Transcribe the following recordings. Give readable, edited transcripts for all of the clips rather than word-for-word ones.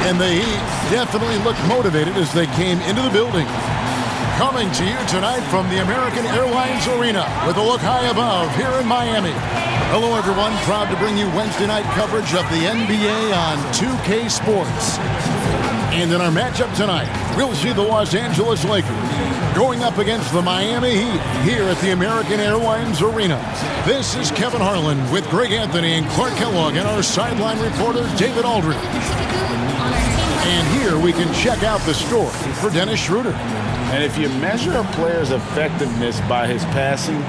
And the Heat definitely looked motivated as they came into the building. Coming to you tonight from the American Airlines Arena with a look high above here in Miami. Hello, everyone. Proud to bring you Wednesday night coverage of the NBA on 2K Sports. And in our matchup tonight, we'll see the Los Angeles Lakers going up against the Miami Heat here at the American Airlines Arena. This is Kevin Harlan with Greg Anthony and Clark Kellogg and our sideline reporter, David Aldridge. And here we can check out the story for Dennis Schroeder. And if you measure a player's effectiveness by his passing,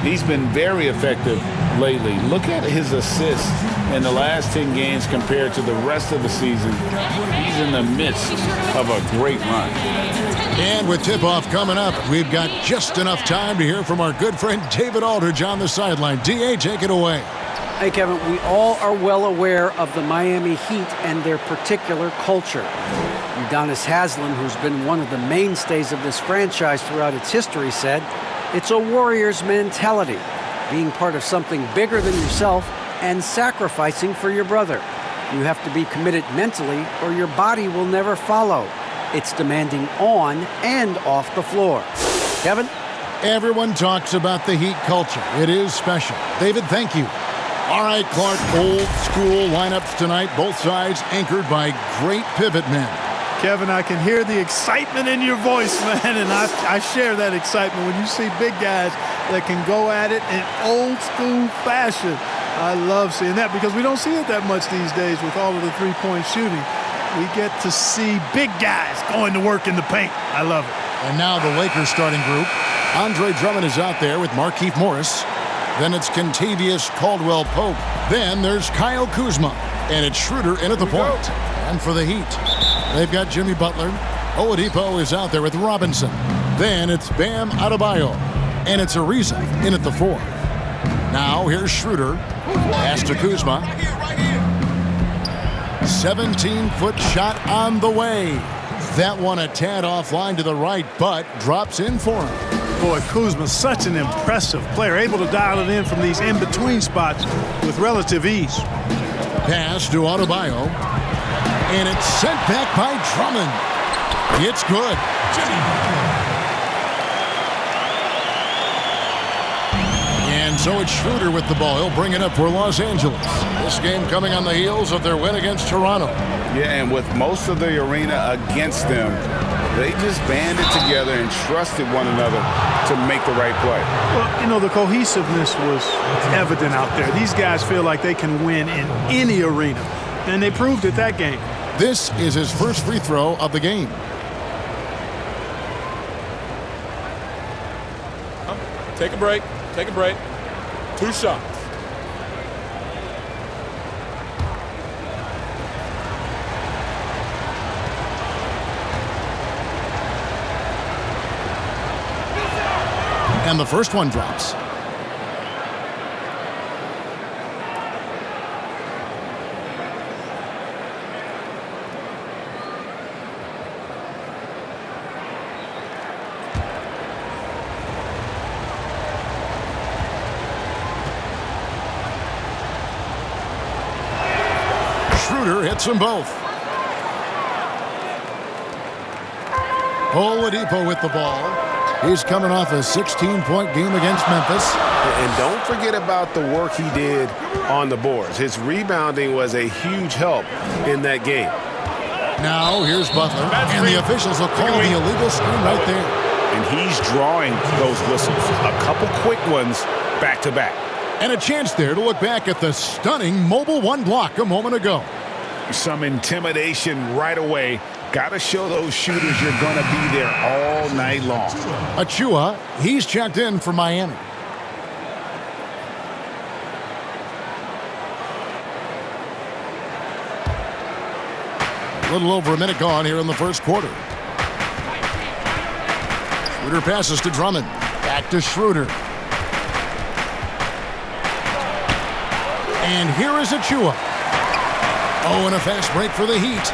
he's been very effective lately. Look at his assists in the last 10 games compared to the rest of the season. He's in the midst of a great run. And with tip-off coming up, we've got just enough time to hear from our good friend David Aldridge on the sideline. D.A., take it away. Hey, Kevin, we all are well aware of the Miami Heat and their particular culture. Udonis Haslem, who's been one of the mainstays of this franchise throughout its history, said, "It's a warrior's mentality, being part of something bigger than yourself and sacrificing for your brother. You have to be committed mentally or your body will never follow. It's demanding on and off the floor." Kevin? Everyone talks about the Heat culture. It is special. David, thank you. All right, Clark, old school lineups tonight, both sides anchored by great pivot men. Kevin, I can hear the excitement in your voice, man, and I share that excitement when you see big guys that can go at it in old school fashion. I love seeing that because we don't see it that much these days with all of the three-point shooting. We get to see big guys going to work in the paint. I love it. And now the Lakers starting group. Andre Drummond is out there with Markieff Morris. Then it's Kentavious Caldwell-Pope. Then there's Kyle Kuzma. And it's Schroeder in at the point. And for the Heat, they've got Jimmy Butler. Oladipo is out there with Robinson. Then it's Bam Adebayo. And it's Ariza in at the 4. Now here's Schroeder. Pass to Kuzma. 17-foot shot on the way. That one a tad offline to the right, but drops in for him. Boy, Kuzma's such an impressive player, able to dial it in from these in-between spots with relative ease. Pass to Adebayo. And it's sent back by Drummond. It's good. And so it's Schroeder with the ball. He'll bring it up for Los Angeles. This game coming on the heels of their win against Toronto. Yeah, and with most of the arena against them, they just banded together and trusted one another to make the right play. Well, you know, the cohesiveness was evident out there. These guys feel like they can win in any arena, and they proved it that game. This is his first free throw of the game. Take a break. Take a break. 2 shots. And the first one drops. Schroeder hits them both. Oladipo with the ball. He's coming off a 16-point game against Memphis. And don't forget about the work he did on the boards. His rebounding was a huge help in that game. Now here's Butler, and the officials will call the illegal screen right there. And he's drawing those whistles. A couple quick ones back to back. And a chance there to look back at the stunning mobile one block a moment ago. Some intimidation right away. Got to show those shooters you're going to be there all night long. Achua, he's checked in for Miami. A little over a minute gone here in the first quarter. Schroeder passes to Drummond. Back to Schroeder. And here is Achua. Oh, and a fast break for the Heat.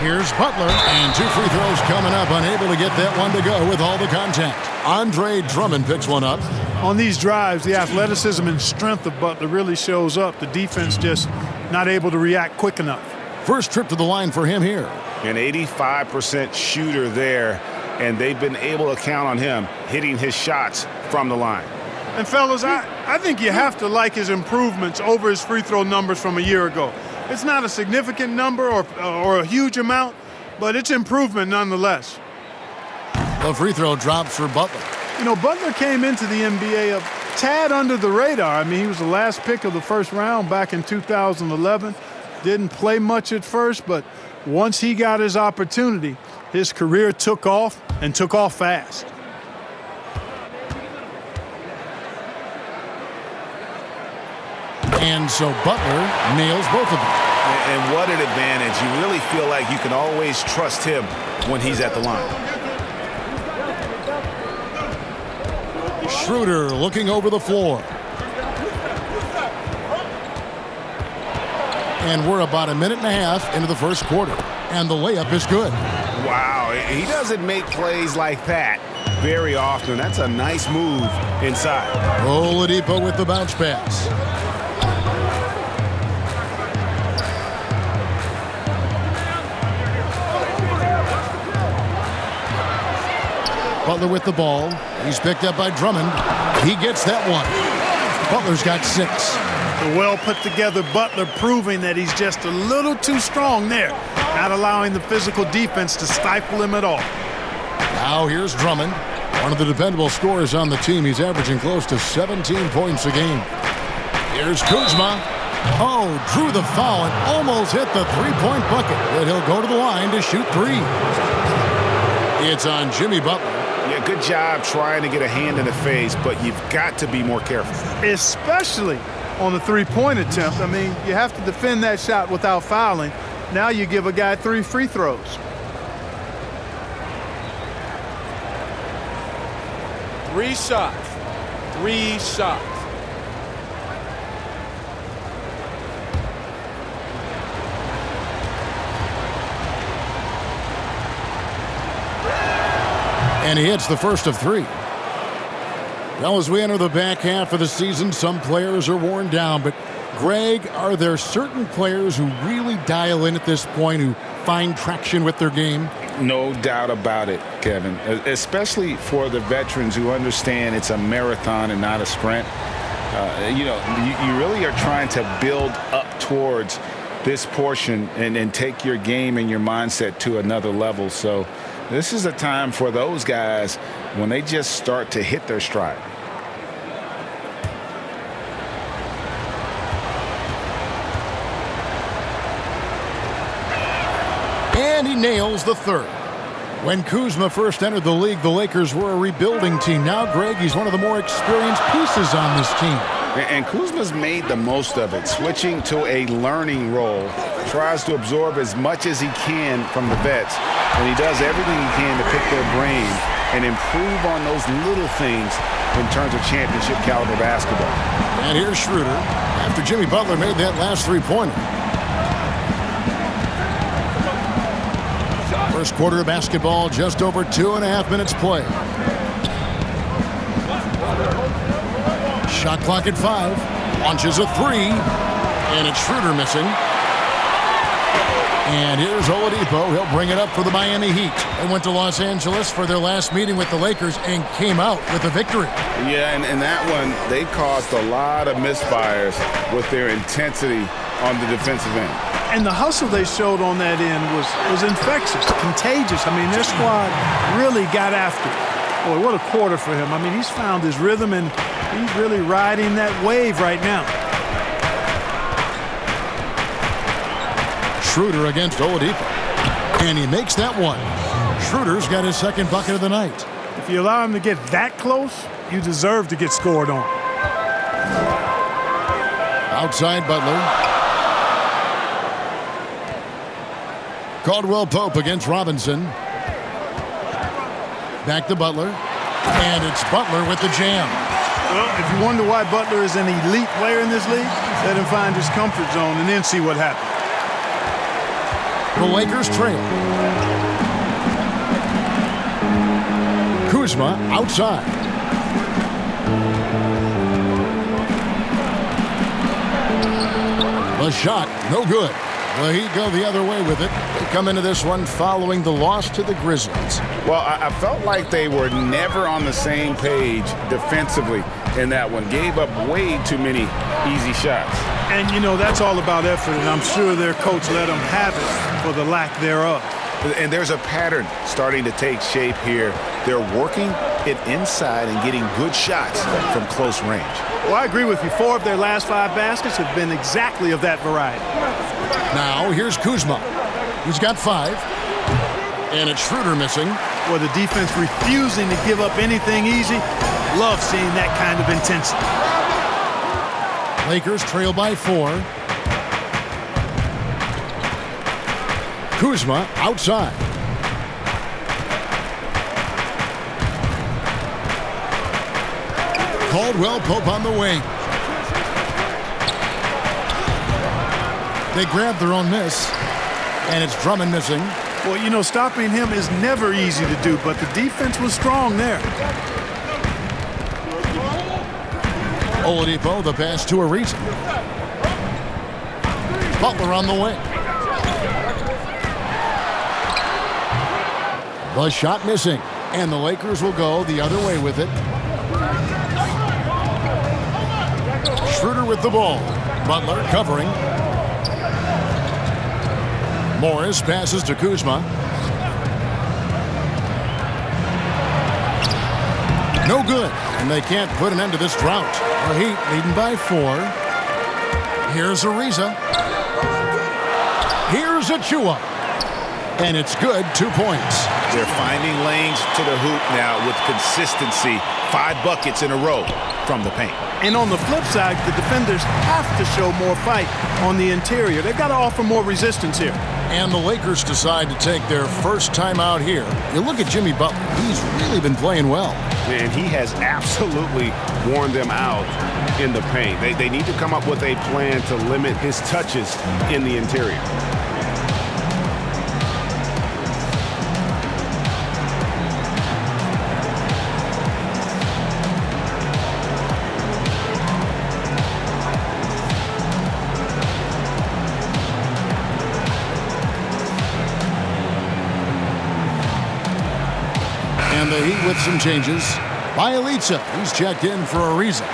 Here's Butler, and 2 free throws coming up, unable to get that one to go with all the contact. Andre Drummond picks one up. On these drives, the athleticism and strength of Butler really shows up. The defense just not able to react quick enough. First trip to the line for him here. An 85% shooter there, and they've been able to count on him hitting his shots from the line. And fellas, I think you have to like his improvements over his free throw numbers from a year ago. It's not a significant number or a huge amount, but it's improvement nonetheless. The free throw drops for Butler. You know, Butler came into the NBA a tad under the radar. I mean, he was the last pick of the first round back in 2011. Didn't play much at first, but once he got his opportunity, his career took off and took off fast. And so Butler nails both of them. And what an advantage. You really feel like you can always trust him when he's at the line. Schroeder looking over the floor. And we're about a minute and a half into the first quarter. And the layup is good. Wow, he doesn't make plays like that very often. That's a nice move inside. Oladipo with the bounce pass. Butler with the ball. He's picked up by Drummond. He gets that one. Butler's got 6. The well put together Butler proving that he's just a little too strong there, not allowing the physical defense to stifle him at all. Now here's Drummond, one of the dependable scorers on the team. He's averaging close to 17 points a game. Here's Kuzma. Oh, drew the foul and almost hit the three-point bucket, but he'll go to the line to shoot 3. It's on Jimmy Butler. Yeah, good job trying to get a hand in the face, but you've got to be more careful. Especially on the three-point attempt. I mean, you have to defend that shot without fouling. Now you give a guy 3 free throws. Three shots. 3 shots. And he hits the first of 3. Well, as we enter the back half of the season, some players are worn down. But, Greg, are there certain players who really dial in at this point, who find traction with their game? No doubt about it, Kevin, especially for the veterans who understand it's a marathon and not a sprint. You really are trying to build up towards this portion and take your game and your mindset to another level. So this is a time for those guys when they just start to hit their stride. And he nails the third. When Kuzma first entered the league, the Lakers were a rebuilding team. Now, Greg, he's one of the more experienced pieces on this team. And Kuzma's made the most of it, switching to a learning role, tries to absorb as much as he can from the vets, and he does everything he can to pick their brain and improve on those little things in terms of championship caliber basketball. And here's Schroeder after Jimmy Butler made that last three-pointer. First quarter of basketball, just over 2.5 minutes play. Shot clock at 5. Launches a 3. And it's Schroeder missing. And here's Oladipo. He'll bring it up for the Miami Heat. They went to Los Angeles for their last meeting with the Lakers and came out with a victory. Yeah, and that one, they caused a lot of misfires with their intensity on the defensive end. And the hustle they showed on that end was infectious, contagious. I mean, their squad really got after it. Boy, what a quarter for him. I mean, he's found his rhythm, and he's really riding that wave right now. Schroeder against Oladipo. And he makes that one. Schroeder's got his second bucket of the night. If you allow him to get that close, you deserve to get scored on. Outside Butler. Caldwell Pope against Robinson. Back to Butler. And it's Butler with the jam. Well, if you wonder why Butler is an elite player in this league, let him find his comfort zone and then see what happens. The Lakers trail. Kuzma outside. The shot, no good. The Heat go the other way with it. They come into this one following the loss to the Grizzlies. Well, I felt like they were never on the same page defensively in that one. Gave up way too many easy shots. And, you know, that's all about effort, and I'm sure their coach let them have it for the lack thereof. And there's a pattern starting to take shape here. They're working it inside and getting good shots from close range. Well, I agree with you. 4 of their last 5 baskets have been exactly of that variety. Now, here's Kuzma. He's got 5. And it's Schroeder missing. Well, the defense refusing to give up anything easy. Love seeing that kind of intensity. Lakers trail by 4. Kuzma outside. Caldwell Pope on the wing. They grab their own miss, and it's Drummond missing. Well, you know, stopping him is never easy to do, but the defense was strong there. Oladipo, the pass to Ariza. Butler on the wing. The shot missing, and the Lakers will go the other way with it. Schroeder with the ball. Butler covering. Morris passes to Kuzma. No good, and they can't put an end to this drought. The Heat leading by 4. Here's Ariza. Here's Achua. And it's good, 2 points. They're finding lanes to the hoop now with consistency. 5 buckets in a row from the paint. And on the flip side, the defenders have to show more fight on the interior. They've got to offer more resistance here. And the Lakers decide to take their first time out here. You look at Jimmy Butler. He's really been playing well. And he has absolutely worn them out in the paint. They need to come up with a plan to limit his touches in the interior. And the Heat with some changes. Bielitsa, he's checked in for Ariza.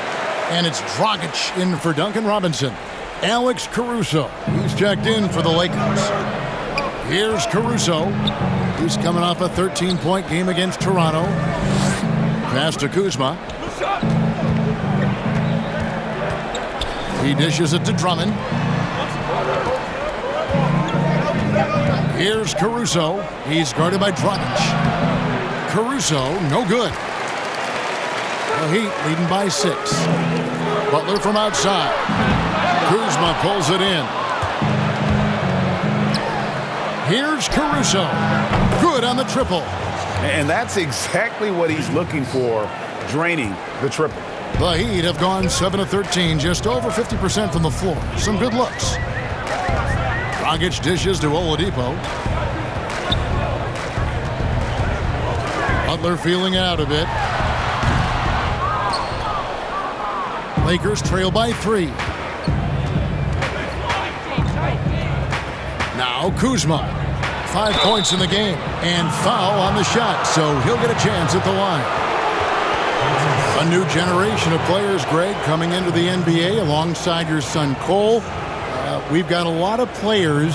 And it's Dragic in for Duncan Robinson. Alex Caruso, he's checked in for the Lakers. Here's Caruso. He's coming off a 13-point game against Toronto. Pass to Kuzma. He dishes it to Drummond. Here's Caruso. He's guarded by Dragic. Caruso, no good. The Heat leading by 6. Butler from outside. Kuzma pulls it in. Here's Caruso. Good on the triple. And that's exactly what he's looking for, draining the triple. The Heat have gone 7 of 13, just over 50% from the floor. Some good looks. Dragic dishes to Oladipo. Butler feeling it out a bit. Lakers trail by 3. Now Kuzma. 5 points in the game. And foul on the shot, so he'll get a chance at the line. A new generation of players, Greg, coming into the NBA alongside your son Cole. We've got a lot of players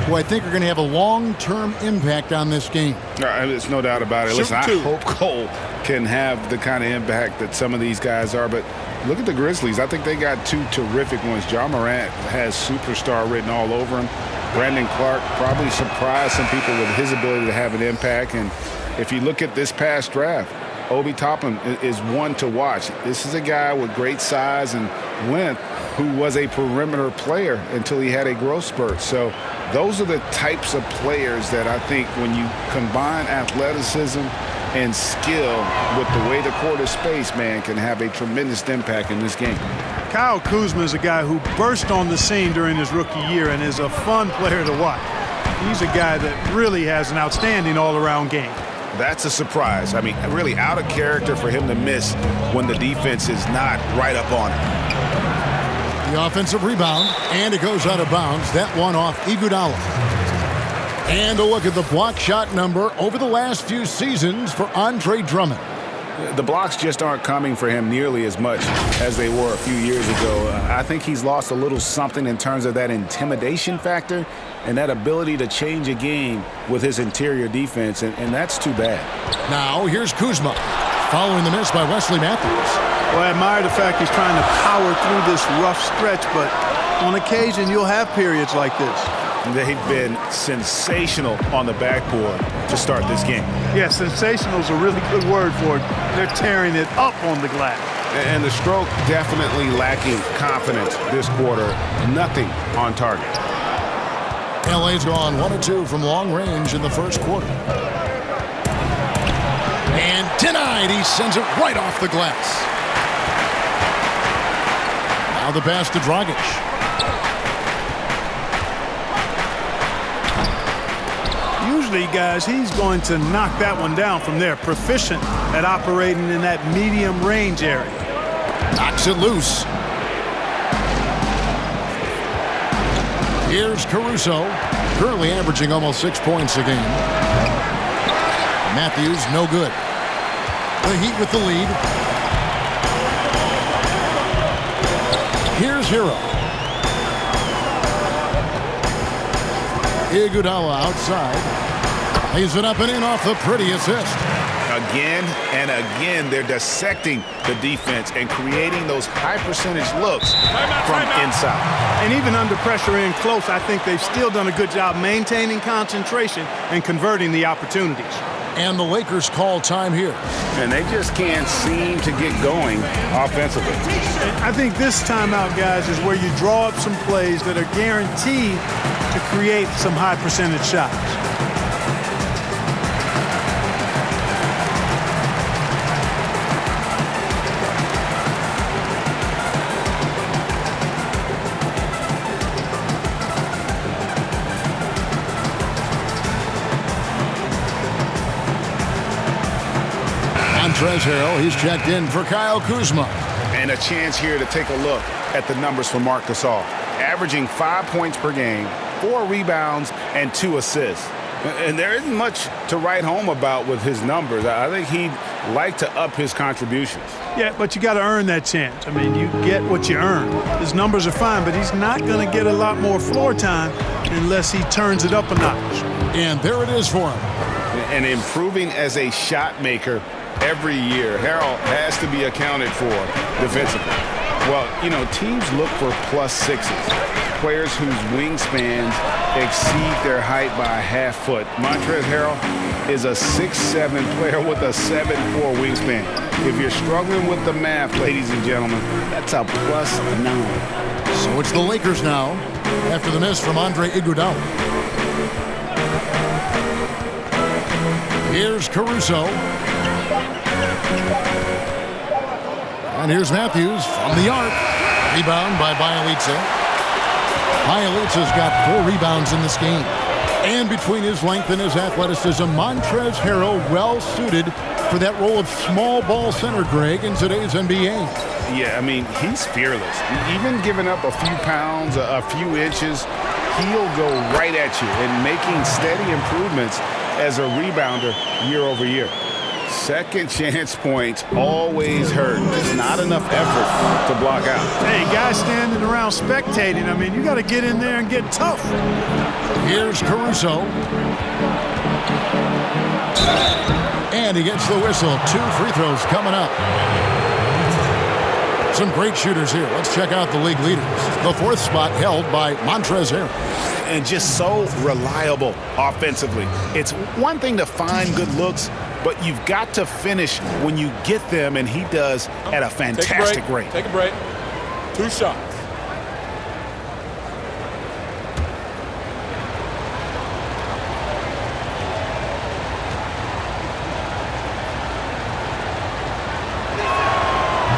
who I think are going to have a long-term impact on this game. There's no doubt about it. Listen, I hope Cole can have the kind of impact that some of these guys are. But look at the Grizzlies. I think they got 2 terrific ones. Ja Morant has superstar written all over him. Brandon Clark probably surprised some people with his ability to have an impact. And if you look at this past draft, Obi Toppin is one to watch. This is a guy with great size and length who was a perimeter player until he had a growth spurt. So those are the types of players that I think when you combine athleticism and skill with the way the court is spaced, man, can have a tremendous impact in this game. Kyle Kuzma is a guy who burst on the scene during his rookie year and is a fun player to watch. He's a guy that really has an outstanding all-around game. That's a surprise. I mean, really out of character for him to miss when the defense is not right up on him. The offensive rebound, and it goes out of bounds. That one off Iguodala. And a look at the block shot number over the last few seasons for Andre Drummond. The blocks just aren't coming for him nearly as much as they were a few years ago. I think he's lost a little something in terms of that intimidation factor and that ability to change a game with his interior defense, and that's too bad. Now, here's Kuzma, following the miss by Wesley Matthews. Well, I admire the fact he's trying to power through this rough stretch, but on occasion you'll have periods like this. They've been sensational on the backboard to start this game. Yeah, sensational is a really good word for it. They're tearing it up on the glass. And the stroke definitely lacking confidence this quarter. Nothing on target. LA's gone 1 of 2 from long range in the first quarter. And denied. He sends it right off the glass. Now the pass to Dragic. Usually, guys, he's going to knock that one down from there. Proficient at operating in that medium range area. Knocks it loose. Here's Caruso, currently averaging almost 6 points a game. Matthews, no good. The Heat with the lead. Here's Hero. Iguodala outside. Lays it up and in off the pretty assist. Again and again, they're dissecting the defense and creating those high percentage looks from inside. And even under pressure in close, I think they've still done a good job maintaining concentration and converting the opportunities. And the Lakers call time here. And they just can't seem to get going offensively. I think this timeout, guys, is where you draw up some plays that are guaranteed to create some high percentage shots. Montrezl Harrell, he's checked in for Kyle Kuzma. And a chance here to take a look at the numbers for Marc Gasol. Averaging 5 points per game, 4 rebounds, and 2 assists. And there isn't much to write home about with his numbers. I think he'd like to up his contributions. Yeah, but you got to earn that chance. I mean, you get what you earn. His numbers are fine, but he's not going to get a lot more floor time unless he turns it up a notch. And there it is for him. And improving as a shot maker every year. Harrell has to be accounted for defensively. Well, you know, teams look for +6s, players whose wingspans exceed their height by a half foot. Montrezl Harrell is a 6'7" player with a 7'4" wingspan. If you're struggling with the math, ladies and gentlemen, that's a +9. So it's the Lakers now after the miss from Andre Iguodala. Here's Caruso. And here's Matthews from the arc. Rebound by Bjelica. Bjelica's got 4 rebounds in this game. And between his length and his athleticism, Montrezl Harrell well-suited for that role of small ball center, Greg, in today's NBA. Yeah, I mean, he's fearless. Even giving up a few pounds, a few inches, he'll go right at you and making steady improvements as a rebounder year over year. Second chance points always hurt. Just not enough effort to block out. Hey, guys standing around spectating, I mean, you got to get in there and get tough. Here's Caruso. And he gets the whistle. 2 free throws coming up. Some great shooters here. Let's check out the league leaders. The 4th spot held by Montrezl Harrell. And just so reliable offensively. It's one thing to find good looks, but you've got to finish when you get them, and he does at a fantastic rate. Take a break. 2 shots.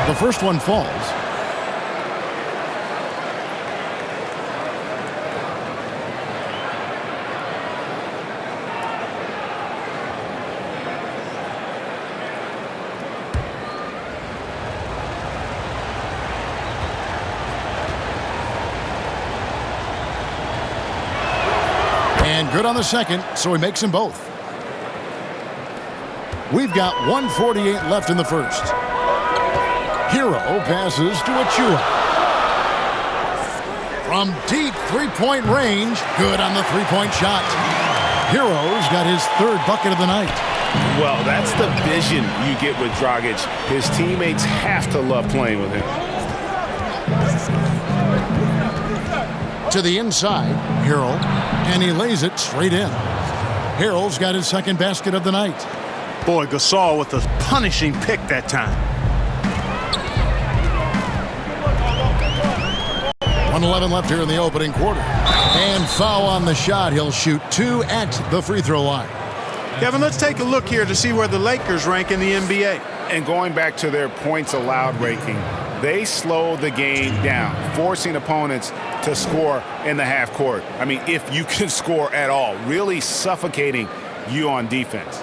The first one falls. good on the second, so he makes them both. We've got 1:48 left in the first. Hero passes to Achua. From deep three-point range, good on the three-point shot. Hero's got his third bucket of the night. Well, that's the vision you get with Dragic. His teammates have to love playing with him. To the inside, Harrell, and he lays it straight in. Harrell's got his second basket of the night. Boy, Gasol with a punishing pick that time. 1:11 left here in the opening quarter. And foul on the shot. He'll shoot 2 at the free throw line. Kevin, let's take a look here to see where the Lakers rank in the NBA. And going back to their points allowed ranking, they slow the game down, forcing opponents to score in the half court. I mean, if you can score at all, really suffocating you on defense.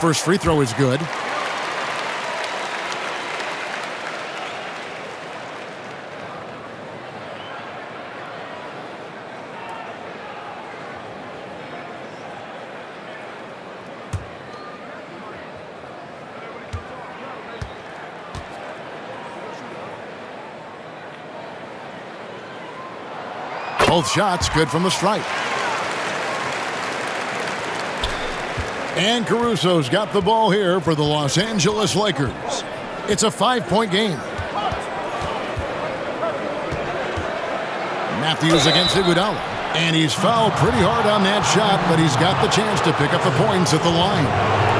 First free throw is good. Both shots good from the stripe. And Caruso's got the ball here for the Los Angeles Lakers. It's a 5-point game. Matthews against Iguodala. And he's fouled pretty hard on that shot, but he's got the chance to pick up the points at the line.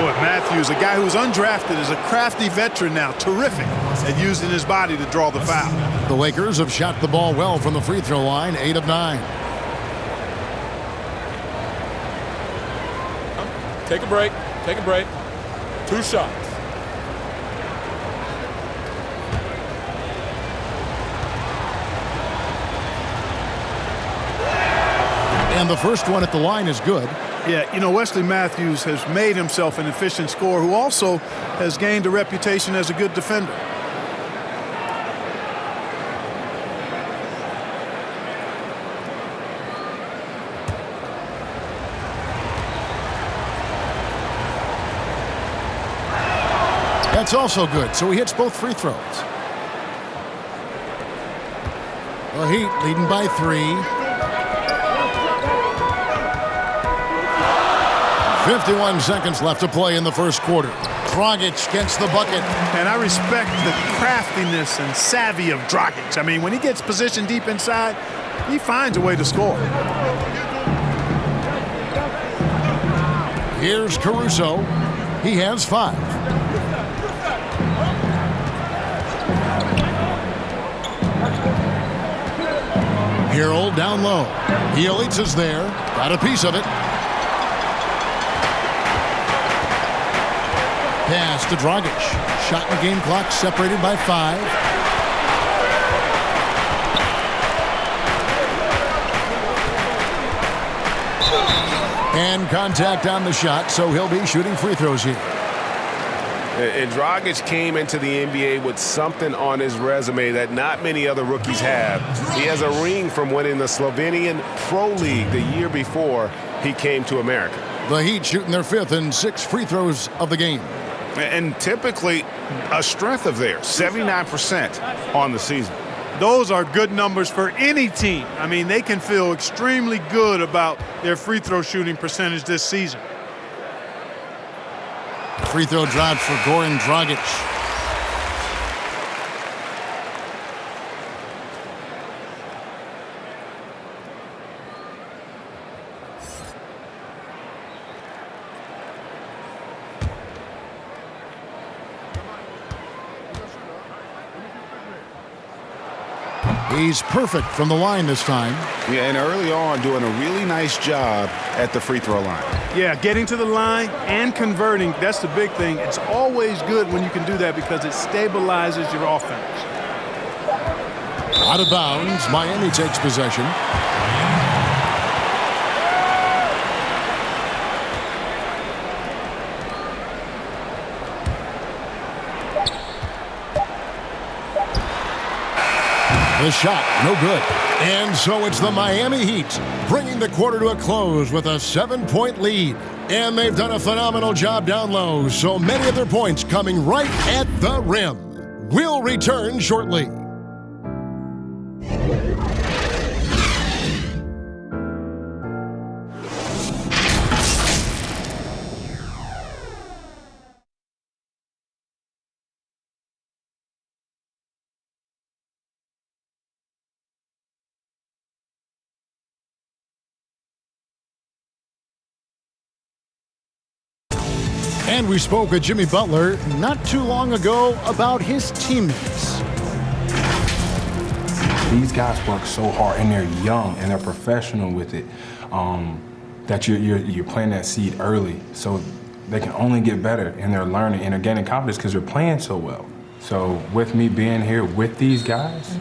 Boy, Matthews, a guy who's undrafted, is a crafty veteran now. Terrific at using his body to draw the foul. The Lakers have shot the ball well from the free throw line, 8 of 9. Take a break. Take a break. 2 shots. And the first one at the line is good. Yeah, you know, Wesley Matthews has made himself an efficient scorer who also has gained a reputation as a good defender. That's also good, so he hits both free throws. The Heat leading by 3. 51 seconds left to play in the first quarter. Dragic gets the bucket. And I respect the craftiness and savvy of Dragic. I mean, when he gets positioned deep inside, he finds a way to score. Here's Caruso. He has 5. Harrell down low. Elites is there. Got a piece of it. Pass to Dragic. Shot in the game clock separated by 5. And contact on the shot, so he'll be shooting free throws here. And Dragic came into the NBA with something on his resume that not many other rookies have. He has a ring from winning the Slovenian Pro League the year before he came to America. The Heat shooting their 5th and 6th free throws of the game. And typically a strength of theirs, 79% on the season. Those are good numbers for any team. I mean, they can feel extremely good about their free throw shooting percentage this season. Free throw drops for Goran Dragic. He's perfect from the line this time. Yeah, and early on doing a really nice job at the free throw line. Yeah, getting to the line and converting, that's the big thing. It's always good when you can do that because it stabilizes your offense. Out of bounds. Miami takes possession. The shot, no good. And so it's the Miami Heat bringing the quarter to a close with a 7-point lead. And they've done a phenomenal job down low, so many of their points coming right at the rim. We'll return shortly. And we spoke with Jimmy Butler not too long ago about his teammates. These guys work so hard, and they're young, and they're professional with it, that you're planting that seed early, so they can only get better, and they're learning, and they're gaining confidence because they're playing so well. So with me being here with these guys,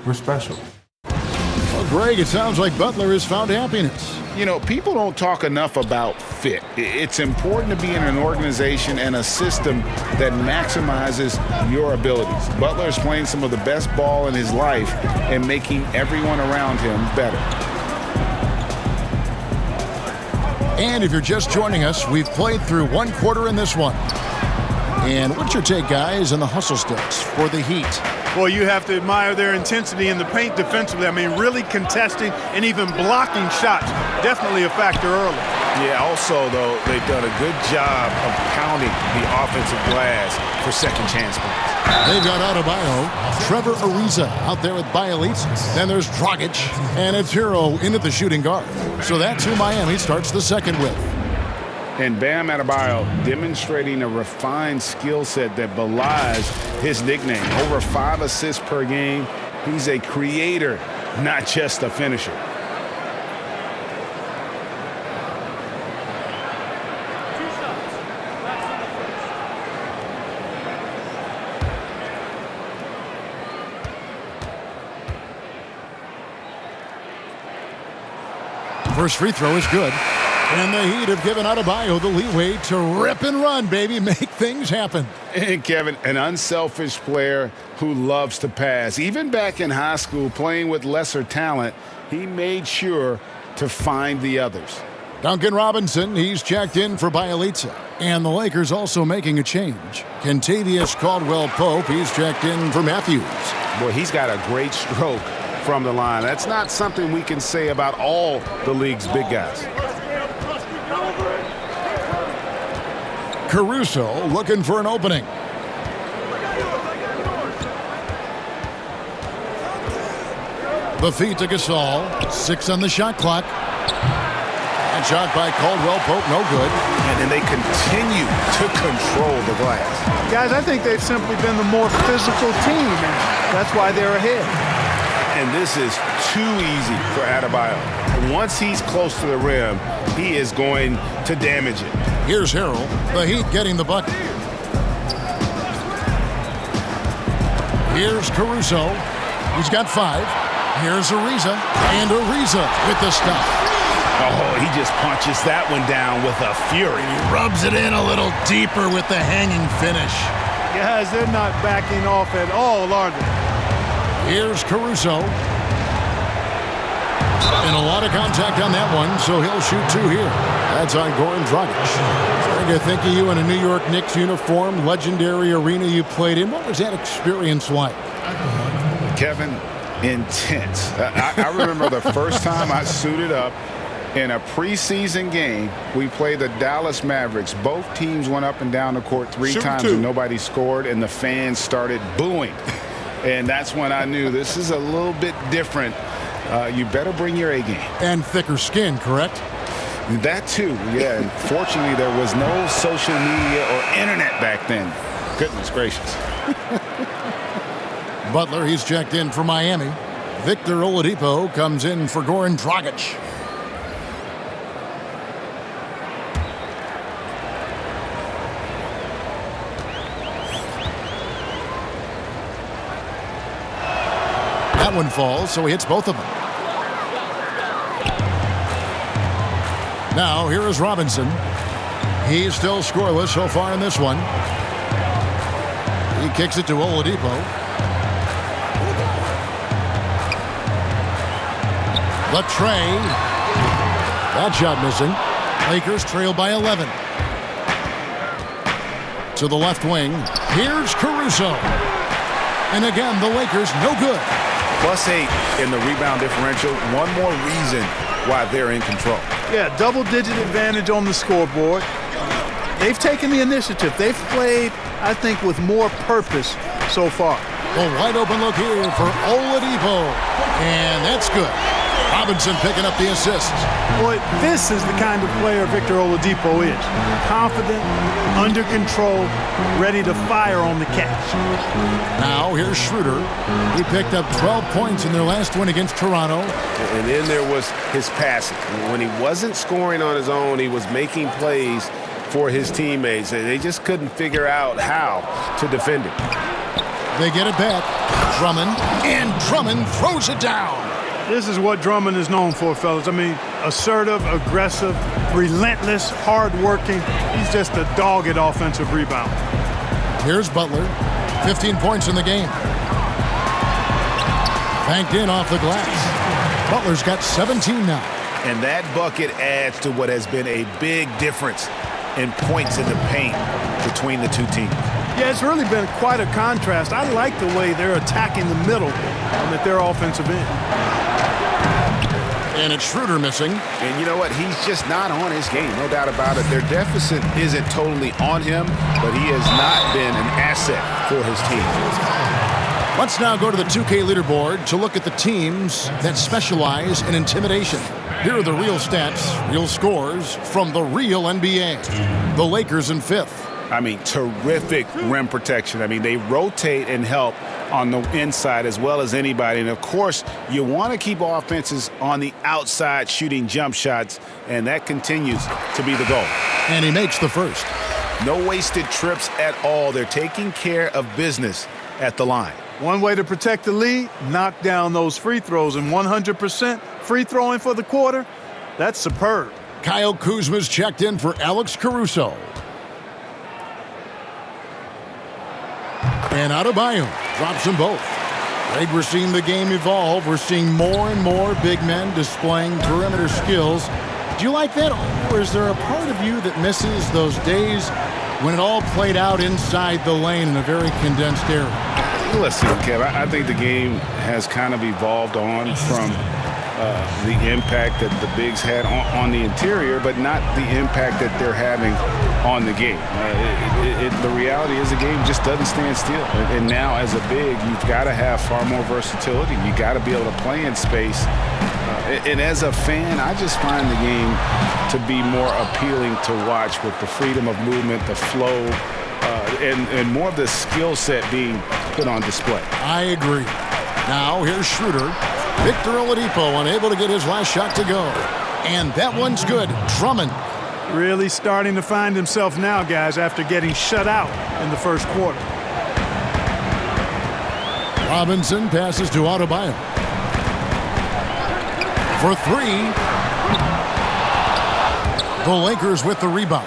we're special. Well, Greg, it sounds like Butler has found happiness. You know, people don't talk enough about fit. It's important to be in an organization and a system that maximizes your abilities. Butler is playing some of the best ball in his life and making everyone around him better. And if you're just joining us, we've played through one quarter in this one. And what's your take, guys, on the hustle sticks for the Heat? Well, you have to admire their intensity in the paint defensively. I mean, really contesting and even blocking shots. Definitely a factor early. Yeah, also, though, they've done a good job of pounding the offensive glass for second chance points. They've got Adebayo, Trevor Ariza out there with Bielitsa. Then there's Dragic, and it's Hero into the shooting guard. So that's who Miami starts the second with. And Bam Adebayo demonstrating a refined skill set that belies his nickname. Over 5 assists per game. He's a creator, not just a finisher. First free throw is good. And the Heat have given Adebayo the leeway to rip and run, baby, make things happen. And Kevin, an unselfish player who loves to pass. Even back in high school, playing with lesser talent, he made sure to find the others. Duncan Robinson, he's checked in for Bielitsa. And the Lakers also making a change. Kentavious Caldwell-Pope, he's checked in for Matthews. Boy, he's got a great stroke from the line. That's not something we can say about all the league's big guys. Caruso looking for an opening. The feed to Gasol. 6 on the shot clock. And shot by Caldwell-Pope, no good. And then they continue to control the glass. Guys, I think they've simply been the more physical team, and that's why they're ahead. And this is too easy for Adebayo. Once he's close to the rim, he is going to damage it. Here's Harrell. The Heat getting the bucket. Here's Caruso. He's got 5. Here's Ariza. And Ariza with the stuff. Oh, he just punches that one down with a fury. He rubs it in a little deeper with the hanging finish. Guys, they're not backing off at all, are they? Here's Caruso. And a lot of contact on that one, so he'll shoot 2 here. That's on Goran Dragic. Trying to think of you in a New York Knicks uniform, legendary arena you played in. What was that experience like? Kevin, intense. I remember the first time I suited up in a preseason game. We played the Dallas Mavericks. Both teams went up and down the court 3 times and nobody scored, and the fans started booing. And that's when I knew this is a little bit different. You better bring your A game. And thicker skin, correct? That too, yeah. And fortunately, there was no social media or internet back then. Goodness gracious. Butler, he's checked in for Miami. Victor Oladipo comes in for Goran Dragic. That one falls, so he hits both of them. Now, here is Robinson. He's still scoreless so far in this one. He kicks it to Oladipo. Latrey. That shot missing. Lakers trail by 11. To the left wing. Here's Caruso. And again, the Lakers no good. +8 in the rebound differential. One more reason why they're in control. Yeah, double-digit advantage on the scoreboard. They've taken the initiative. They've played, I think, with more purpose so far. A wide open look here for Oladipo. And that's good. Robinson picking up the assist. Boy, this is the kind of player Victor Oladipo is. Confident, under control, ready to fire on the catch. Now here's Schroeder. He picked up 12 points in their last win against Toronto. And then there was his passing. When he wasn't scoring on his own, he was making plays for his teammates. They just couldn't figure out how to defend him. They get it back. Drummond. And Drummond throws it down. This is what Drummond is known for, fellas. I mean, assertive, aggressive, relentless, hard-working. He's just a dogged offensive rebounder. Here's Butler. 15 points in the game. Banked in off the glass. Butler's got 17 now. And that bucket adds to what has been a big difference in points in the paint between the two teams. Yeah, it's really been quite a contrast. I like the way they're attacking the middle at their offensive end. And it's Schroeder missing. And you know what? He's just not on his game, no doubt about it. Their deficit isn't totally on him, but he has not been an asset for his team. Let's now go to the 2K leaderboard to look at the teams that specialize in intimidation. Here are the real stats, real scores from the real NBA. The Lakers in 5th. I mean, terrific rim protection. I mean, they rotate and help on the inside as well as anybody. And, of course, you want to keep offenses on the outside shooting jump shots, and that continues to be the goal. And he makes the first. No wasted trips at all. They're taking care of business at the line. One way to protect the lead, knock down those free throws. And 100% free throwing for the quarter, that's superb. Kyle Kuzma's checked in for Alex Caruso. And Adebayo drops them both. Greg, we're seeing the game evolve. We're seeing more and more big men displaying perimeter skills. Do you like that? Or is there a part of you that misses those days when it all played out inside the lane in a very condensed area? Listen, Kev, I think the game has kind of evolved on from the impact that the bigs had on the interior, but not the impact that they're having on the game. The reality is the game just doesn't stand still. And now as a big, you've got to have far more versatility. You got to be able to play in space. And as a fan, I just find the game to be more appealing to watch with the freedom of movement, the flow, and more of the skill set being put on display. I agree. Now here's Schroeder. Victor Oladipo unable to get his last shot to go. And that one's good. Drummond. Really starting to find himself now, guys, after getting shut out in the first quarter. Robinson passes to Adebayo. For 3. The Lakers with the rebound.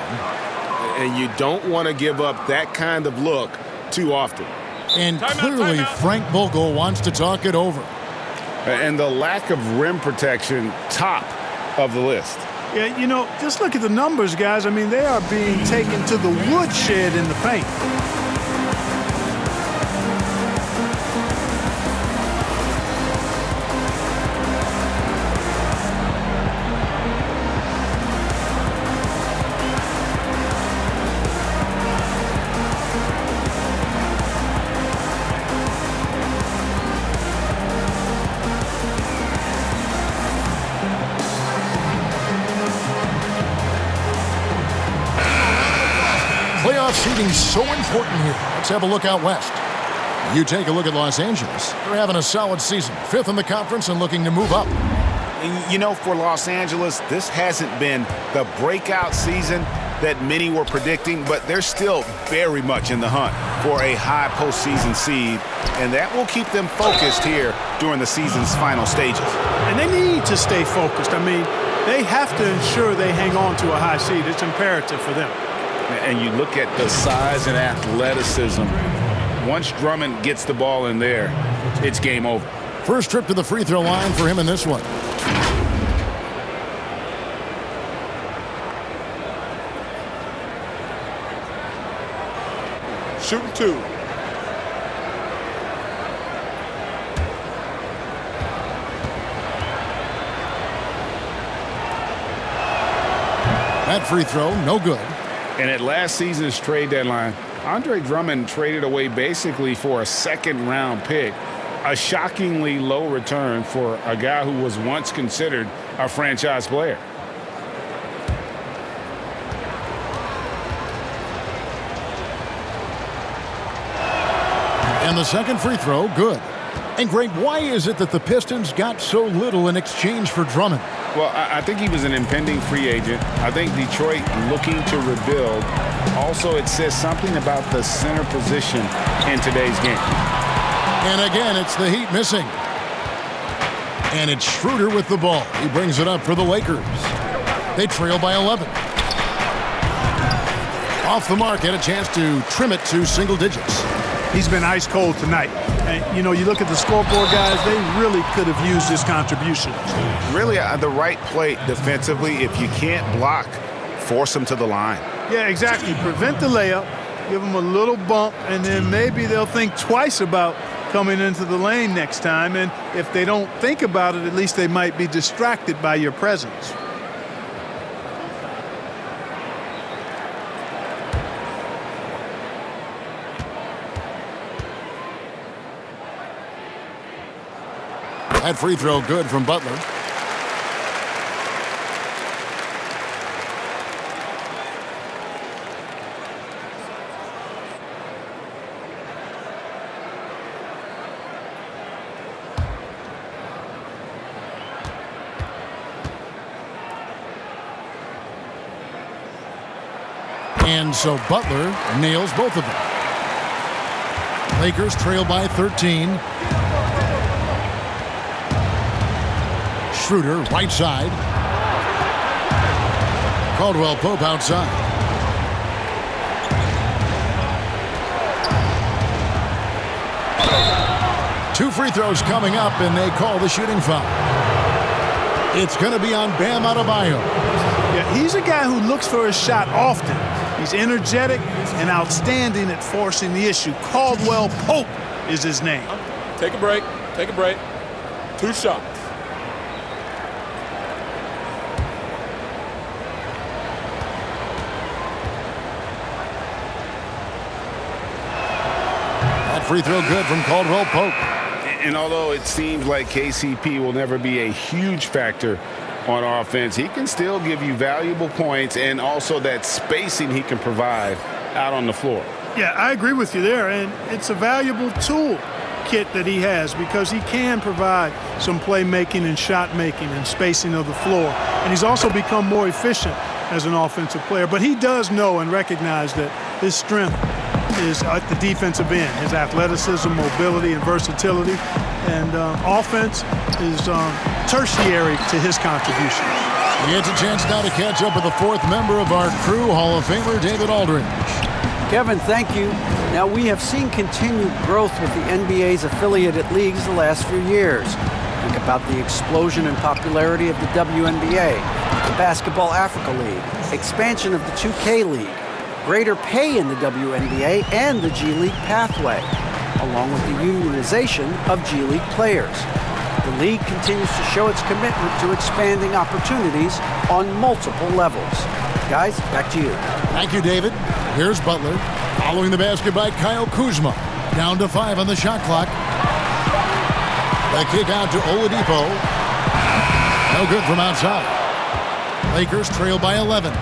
And you don't want to give up that kind of look too often. And clearly Frank Vogel wants to talk it over. And the lack of rim protection, top of the list. Yeah, you know, just look at the numbers, guys. I mean, they are being taken to the woodshed in the paint. Playoff seeding so important here. Let's have a look out west. You take a look at Los Angeles. They're having a solid season. 5th in the conference and looking to move up. And you know, for Los Angeles, this hasn't been the breakout season, that many were predicting, but they're still very much in the hunt for a high postseason seed, and that will keep them focused here during the season's final stages. And they need to stay focused. I mean, they have to ensure they hang on to a high seed. It's imperative for them. And you look at the size and athleticism. Once Drummond gets the ball in there, it's game over. First trip to the free throw line for him in this one. Shooting 2. That free throw, no good. And at last season's trade deadline, Andre Drummond traded away basically for a second-round pick, a shockingly low return for a guy who was once considered a franchise player. And the second free throw, good. And Greg, why is it that the Pistons got so little in exchange for Drummond? Well, I think he was an impending free agent. I think Detroit looking to rebuild. Also, it says something about the center position in today's game. And again, it's the Heat missing. And it's Schroeder with the ball. He brings it up for the Lakers. They trail by 11. Off the mark, had a chance to trim it to single digits. He's been ice cold tonight. And, you know, you look at the scoreboard, guys, they really could have used his contribution. Really, the right play defensively. If you can't block, force them to the line. Yeah, exactly. Prevent the layup, give them a little bump, and then maybe they'll think twice about coming into the lane next time. And if they don't think about it, at least they might be distracted by your presence. That free throw good from Butler. And so Butler nails both of them. Lakers trail by 13. Schroeder, right side. Caldwell Pope outside. Two free throws coming up, and they call the shooting foul. It's going to be on Bam Adebayo. Yeah, he's a guy who looks for his shot often. He's energetic and outstanding at forcing the issue. Caldwell Pope is his name. Take a break. Take a break. 2 shots. Free throw good from Caldwell Pope. And although it seems like KCP will never be a huge factor on offense, he can still give you valuable points and also that spacing he can provide out on the floor. Yeah, I agree with you there. And it's a valuable tool kit that he has because he can provide some playmaking and shot making and spacing of the floor. And he's also become more efficient as an offensive player. But he does know and recognize that his strength is at the defensive end, his athleticism, mobility, and versatility. And offense is tertiary to his contributions. He gets a chance now to catch up with the fourth member of our crew, Hall of Famer David Aldridge. Kevin, thank you. Now, we have seen continued growth with the NBA's affiliated leagues the last few years. Think about the explosion in popularity of the WNBA, the Basketball Africa League, expansion of the 2K League, greater pay in the WNBA and the G League pathway, along with the unionization of G League players. The league continues to show its commitment to expanding opportunities on multiple levels. Guys, back to you. Thank you, David. Here's Butler. Following the basket by Kyle Kuzma. Down to 5 on the shot clock. The kick out to Oladipo. No good from outside. Lakers trail by 11.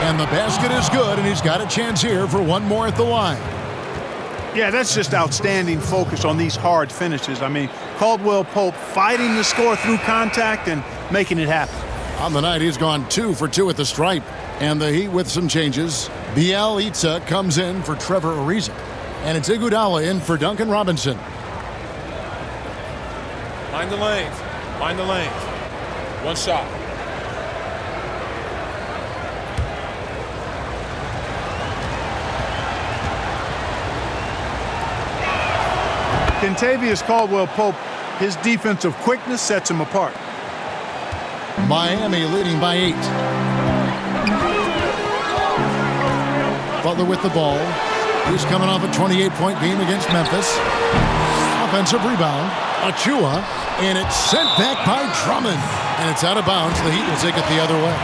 And the basket is good, and he's got a chance here for one more at the line. Yeah, that's just outstanding focus on these hard finishes. I mean, Caldwell Pope fighting the score through contact and making it happen. On the night, he's gone 2 for 2 at the stripe. And the Heat with some changes. Bielitsa comes in for Trevor Ariza. And it's Iguodala in for Duncan Robinson. Mind the lanes. Mind the lanes. One shot. Kentavious Caldwell-Pope, his defensive quickness sets him apart. Miami leading by 8. Butler with the ball. He's coming off a 28-point game against Memphis. Offensive rebound. Achua. And it's sent back by Drummond. And it's out of bounds. The Heat will take it the other way.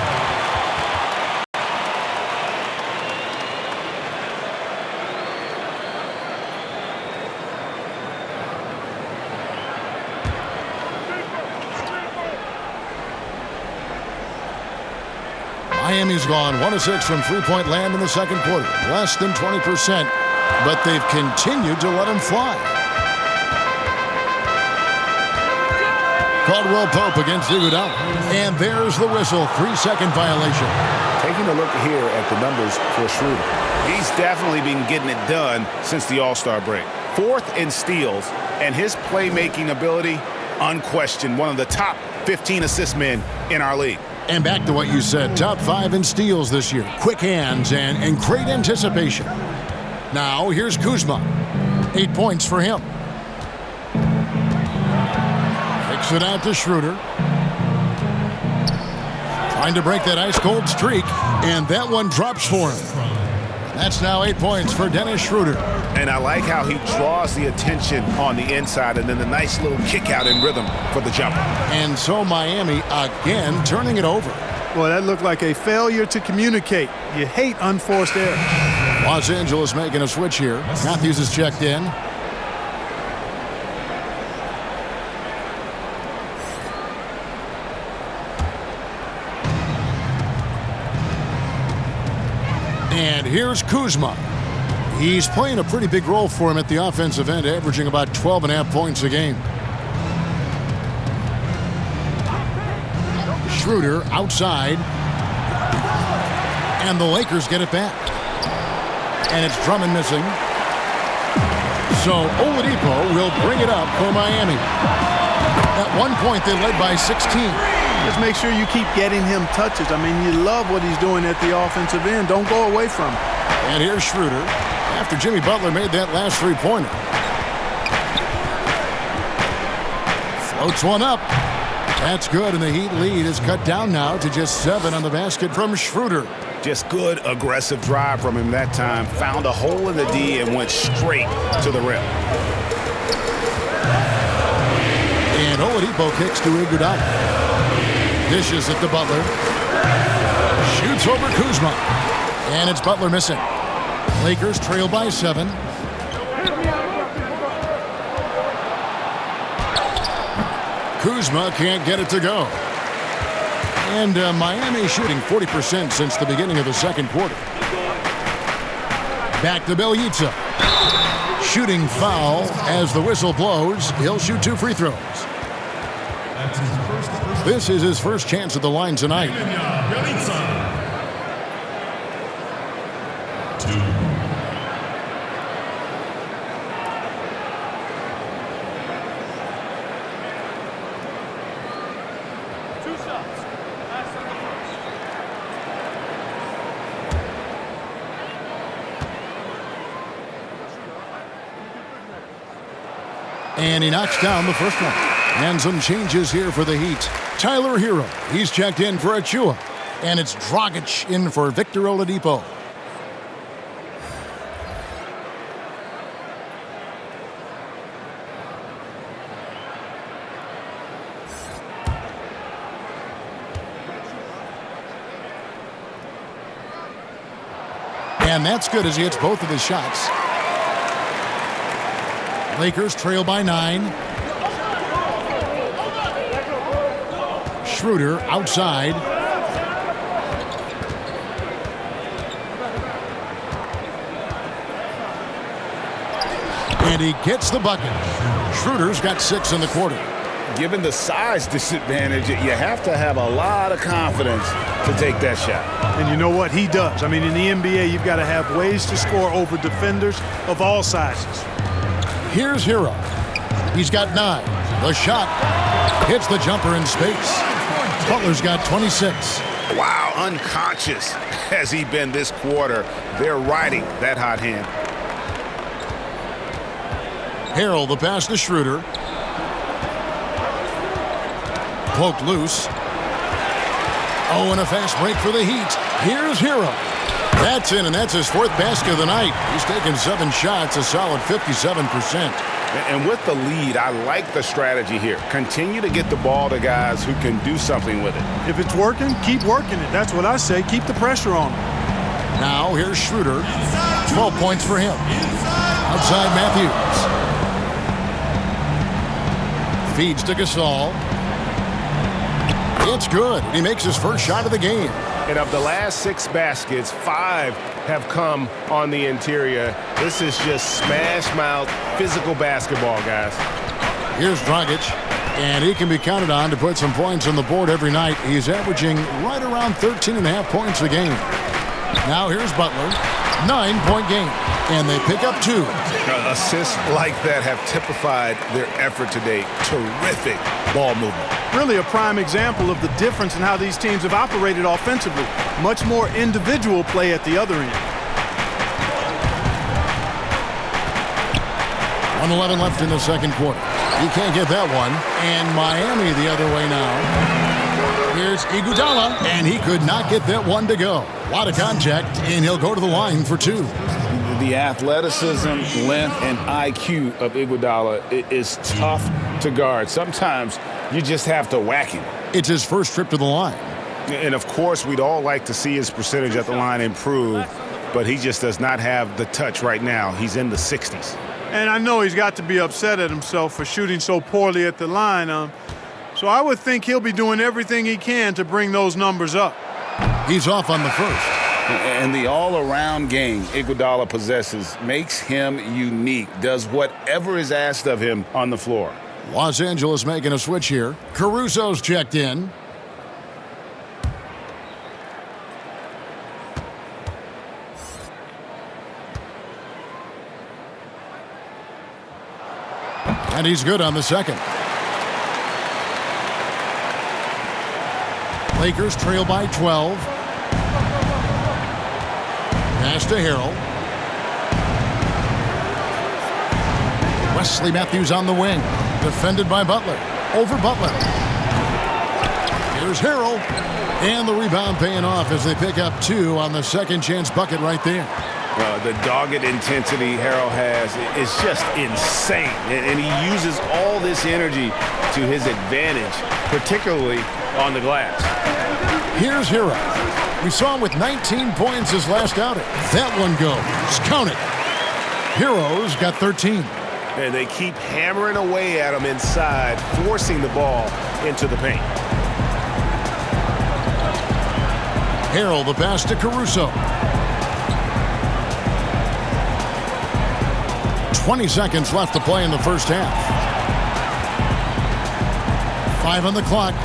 Miami's gone 1 of 6 from three-point land in the second quarter. Less than 20%, but they've continued to let him fly. Caldwell-Pope against Iguodala. And there's the whistle. 3-second violation. Taking a look here at the numbers for Schroeder. He's definitely been getting it done since the All-Star break. 4th in steals, and his playmaking ability, unquestioned, one of the top 15 assist men in our league. And back to what you said, top 5 in steals this year. Quick hands and great anticipation. Now, here's Kuzma. 8 points for him. Kicks it out to Schroeder. Trying to break that ice-cold streak, and that one drops for him. That's now 8 points for Dennis Schroeder. And I like how he draws the attention on the inside and then the nice little kick out in rhythm for the jumper. And so Miami again turning it over. Well, that looked like a failure to communicate. You hate unforced errors. Los Angeles making a switch here. Matthews is checked in. And here's Kuzma. He's playing a pretty big role for him at the offensive end, averaging about 12.5 points a game. Schroeder outside. And the Lakers get it back. And it's Drummond missing. So Oladipo will bring it up for Miami. At one point, they led by 16. Just make sure you keep getting him touches. I mean, you love what he's doing at the offensive end. Don't go away from him. And here's Schroeder after Jimmy Butler made that last three-pointer. Floats one up. That's good, and the Heat lead is cut down now to just 7 on the basket from Schroeder. Just good aggressive drive from him that time. Found a hole in the D and went straight to the rim. And Oladipo kicks to Iguodala. Dishes it to Butler. Shoots over Kuzma. And it's Butler missing. Lakers trail by 7. Kuzma can't get it to go. And Miami shooting 40% since the beginning of the second quarter. Back to Bielitsa. Shooting foul as the whistle blows. He'll shoot 2 free throws. This is his first chance at the line tonight. And he knocks down the first one. And some changes here for the Heat. Tyler Hero, he's checked in for Achua. And it's Dragic in for Victor Oladipo. And that's good as he hits both of his shots. Lakers trail by 9. Schroeder outside. And he gets the bucket. Schroeder's got 6 in the quarter. given the size disadvantage, you have to have a lot of confidence to take that shot. And you know what? He does. I mean, in the NBA, you've got to have ways to score over defenders of all sizes. Here's Hero. He's got 9. The shot hits the jumper in space. Butler's got 26. Wow, unconscious has he been this quarter. They're riding that hot hand. Harrell, the pass to Schroeder. Poked loose. Oh, and a fast break for the Heat. Here's Hero. That's in, and that's his 4th basket of the night. He's taken 7 shots, a solid 57%. And with the lead, I like the strategy here. Continue to get the ball to guys who can do something with it. If it's working, keep working it. That's what I say. Keep the pressure on him. Now here's Schroeder. 12 points for him. Outside Matthews. Feeds to Gasol. It's good. He makes his first shot of the game. And of the last 6 baskets, 5 have come on the interior. This is just smash-mouth physical basketball, guys. Here's Dragic, and he can be counted on to put some points on the board every night. He's averaging right around 13.5 points a game. Now here's Butler, 9-point game, and they pick up 2. Assists like that have typified their effort today. Terrific ball movement. Really a prime example of the difference in how these teams have operated offensively. Much more individual play at the other end. 1:11 left in the second quarter. He can't get that one. And Miami the other way now. Here's Iguodala, and he could not get that one to go. A lot of contact, and he'll go to the line for 2. The athleticism, length, and IQ of Iguodala is tough to guard. Sometimes you just have to whack him. It's his first trip to the line. And, of course, we'd all like to see his percentage at the line improve, but he just does not have the touch right now. He's in the 60s. And I know he's got to be upset at himself for shooting so poorly at the line. So I would think he'll be doing everything he can to bring those numbers up. He's off on the first. And the all-around game Iguodala possesses makes him unique, does whatever is asked of him on the floor. Los Angeles making a switch here. Caruso's checked in. And he's good on the second. Lakers trail by 12. Pass to Harrell. Wesley Matthews on the wing. Defended by Butler. Over Butler. Here's Harrell. And the rebound paying off as they pick up 2 on the second chance bucket right there. The dogged intensity Harrell has is just insane. And he uses all this energy to his advantage, particularly on the glass. Here's Harrell. We saw him with 19 points his last outing. That one goes. Count it. Hero's got 13. And they keep hammering away at him inside, forcing the ball into the paint. Harrell, the pass to Caruso. 20 seconds left to play in the first half. 5 on the clock.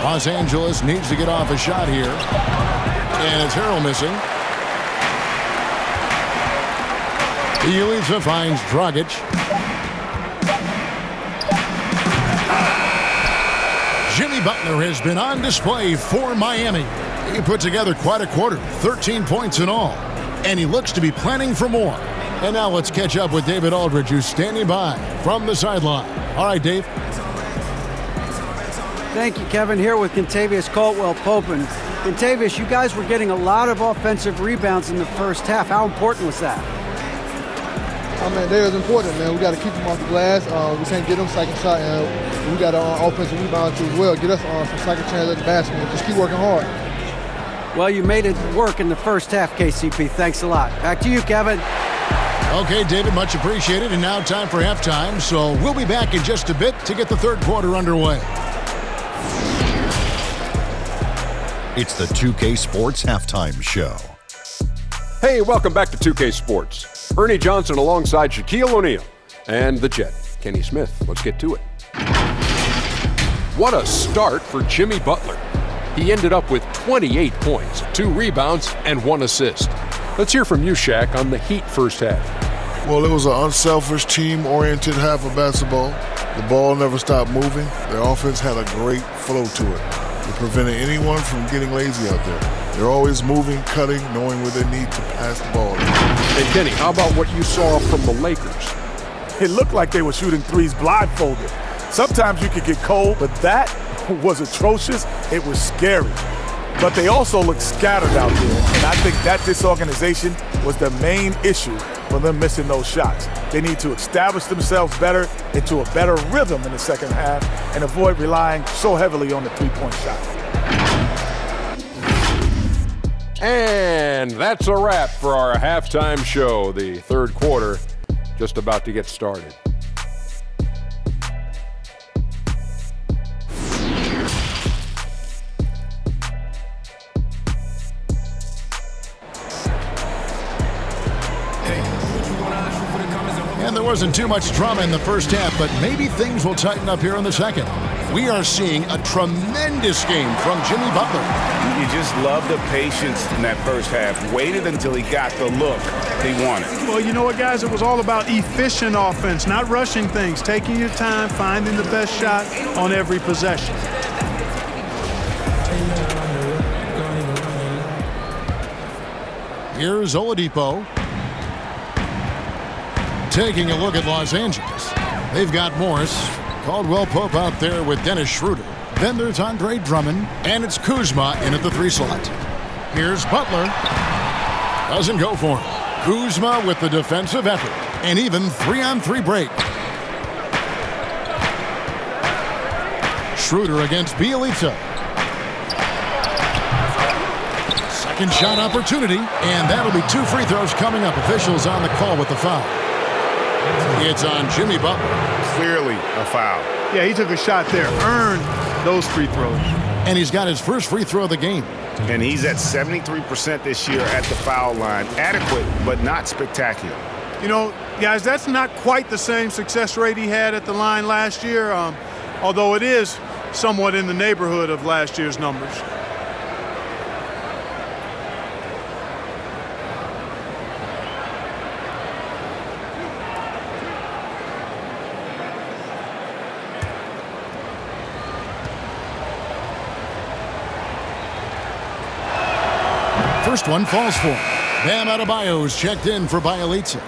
Los Angeles needs to get off a shot here. And it's Harrell missing. Elisa finds Dragic. Jimmy Butler has been on display for Miami. He put together quite a quarter, 13 points in all. And he looks to be planning for more. And now let's catch up with David Aldridge, who's standing by from the sideline. All right, Dave. Thank you, Kevin. Here with Kentavious Caldwell-Pope. And Kentavious, you guys were getting a lot of offensive rebounds in the first half. How important was that? I mean, that is important, man. We got to keep them off the glass. We can't get them second shot, and we got to offensive rebound too as well. Get us some second chance at the basket. Just keep working hard. Well, you made it work in the first half, KCP. Thanks a lot. Back to you, Kevin. Okay, David, much appreciated. And now time for halftime. So we'll be back in just a bit to get the third quarter underway. It's the 2K Sports Halftime Show. Hey, welcome back to 2K Sports. Ernie Johnson alongside Shaquille O'Neal and the Jet, Kenny Smith. Let's get to it. What a start for Jimmy Butler. He ended up with 28 points, 2 rebounds, and 1 assist. Let's hear from you, Shaq, on the Heat first half. Well, it was an unselfish, team-oriented half of basketball. The ball never stopped moving. Their offense had a great flow to it. It prevented anyone from getting lazy out there. They're always moving, cutting, knowing where they need to pass the ball. Hey, Kenny, how about what you saw from the Lakers? It looked like they were shooting threes blindfolded. Sometimes you could get cold, but that was atrocious. It was scary. But they also looked scattered out there, and I think that disorganization was the main issue for them missing those shots. They need to establish themselves better into a better rhythm in the second half and avoid relying so heavily on the three-point shot. And that's a wrap for our halftime show. The third quarter just about to get started. And there wasn't too much drama in the first half, but maybe things will tighten up here in the second. We are seeing a tremendous game from Jimmy Butler. You just love the patience in that first half. Waited until he got the look he wanted. Well, you know what, guys? It was all about efficient offense, not rushing things, taking your time, finding the best shot on every possession. Here's Oladipo. Taking a look at Los Angeles. They've got Morris, Caldwell Pope out there with Dennis Schroeder. Then there's Andre Drummond, and it's Kuzma in at the 3 slot. Here's Butler. Doesn't go for him. Kuzma with the defensive effort, and even 3-on-3 break. Schroeder against Bielitsa. Second shot opportunity, and that'll be 2 free throws coming up. Officials on the call with the foul. It's on Jimmy Butler. Clearly a foul. Yeah, he took a shot there, earned those free throws. And he's got his first free throw of the game. And he's at 73% this year at the foul line. Adequate, but not spectacular. You know, guys, that's not quite the same success rate he had at the line last year, although it is somewhat in the neighborhood of last year's numbers. First one falls for him. Bam Adebayo's checked in for Bielitsa.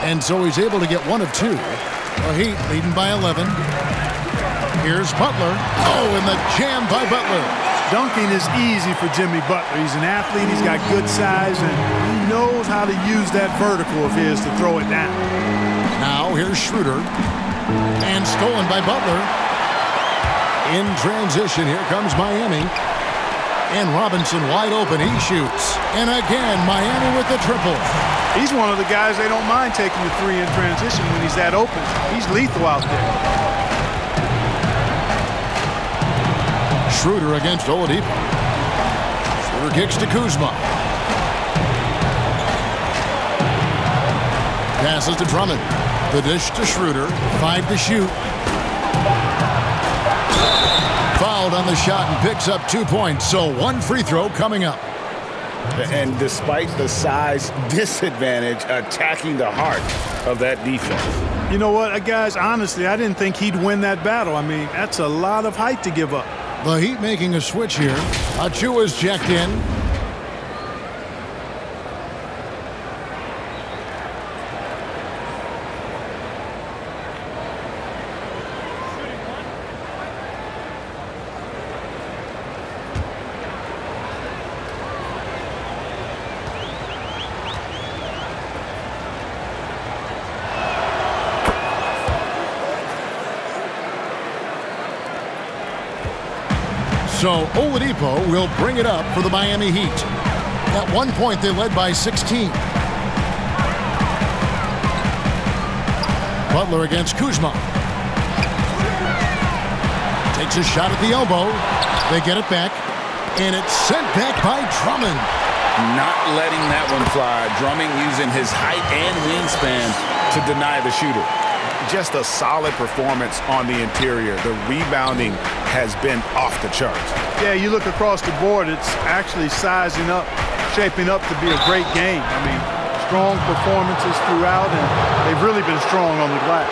And so he's able to get 1 of 2. The Heat leading by 11. Here's Butler. Oh, and the jam by Butler. Dunking is easy for Jimmy Butler. He's an athlete. He's got good size, and he knows how to use that vertical of his to throw it down. Now here's Schroeder. And stolen by Butler. In transition, here comes Miami. And Robinson wide open. He shoots. And again, Miami with the triple. He's one of the guys they don't mind taking the 3 in transition when he's that open. He's lethal out there. Schroeder against Oladipo. Schroeder kicks to Kuzma. Passes to Drummond. The dish to Schroeder. 5 to shoot. Fouled on the shot and picks up 2 points. So 1 free throw coming up. And despite the size disadvantage, attacking the heart of that defense. You know what, guys, honestly, I didn't think he'd win that battle. I mean, that's a lot of height to give up. The Heat making a switch here. Achua's checked in. So Oladipo will bring it up for the Miami Heat. At one point, they led by 16. Butler against Kuzma. Takes a shot at the elbow. They get it back, and it's sent back by Drummond. Not letting that one fly. Drummond using his height and wingspan to deny the shooter. Just a solid performance on the interior. The rebounding has been off the charts. Yeah, you look across the board, it's actually sizing up, shaping up to be a great game. I mean, strong performances throughout, and they've really been strong on the glass.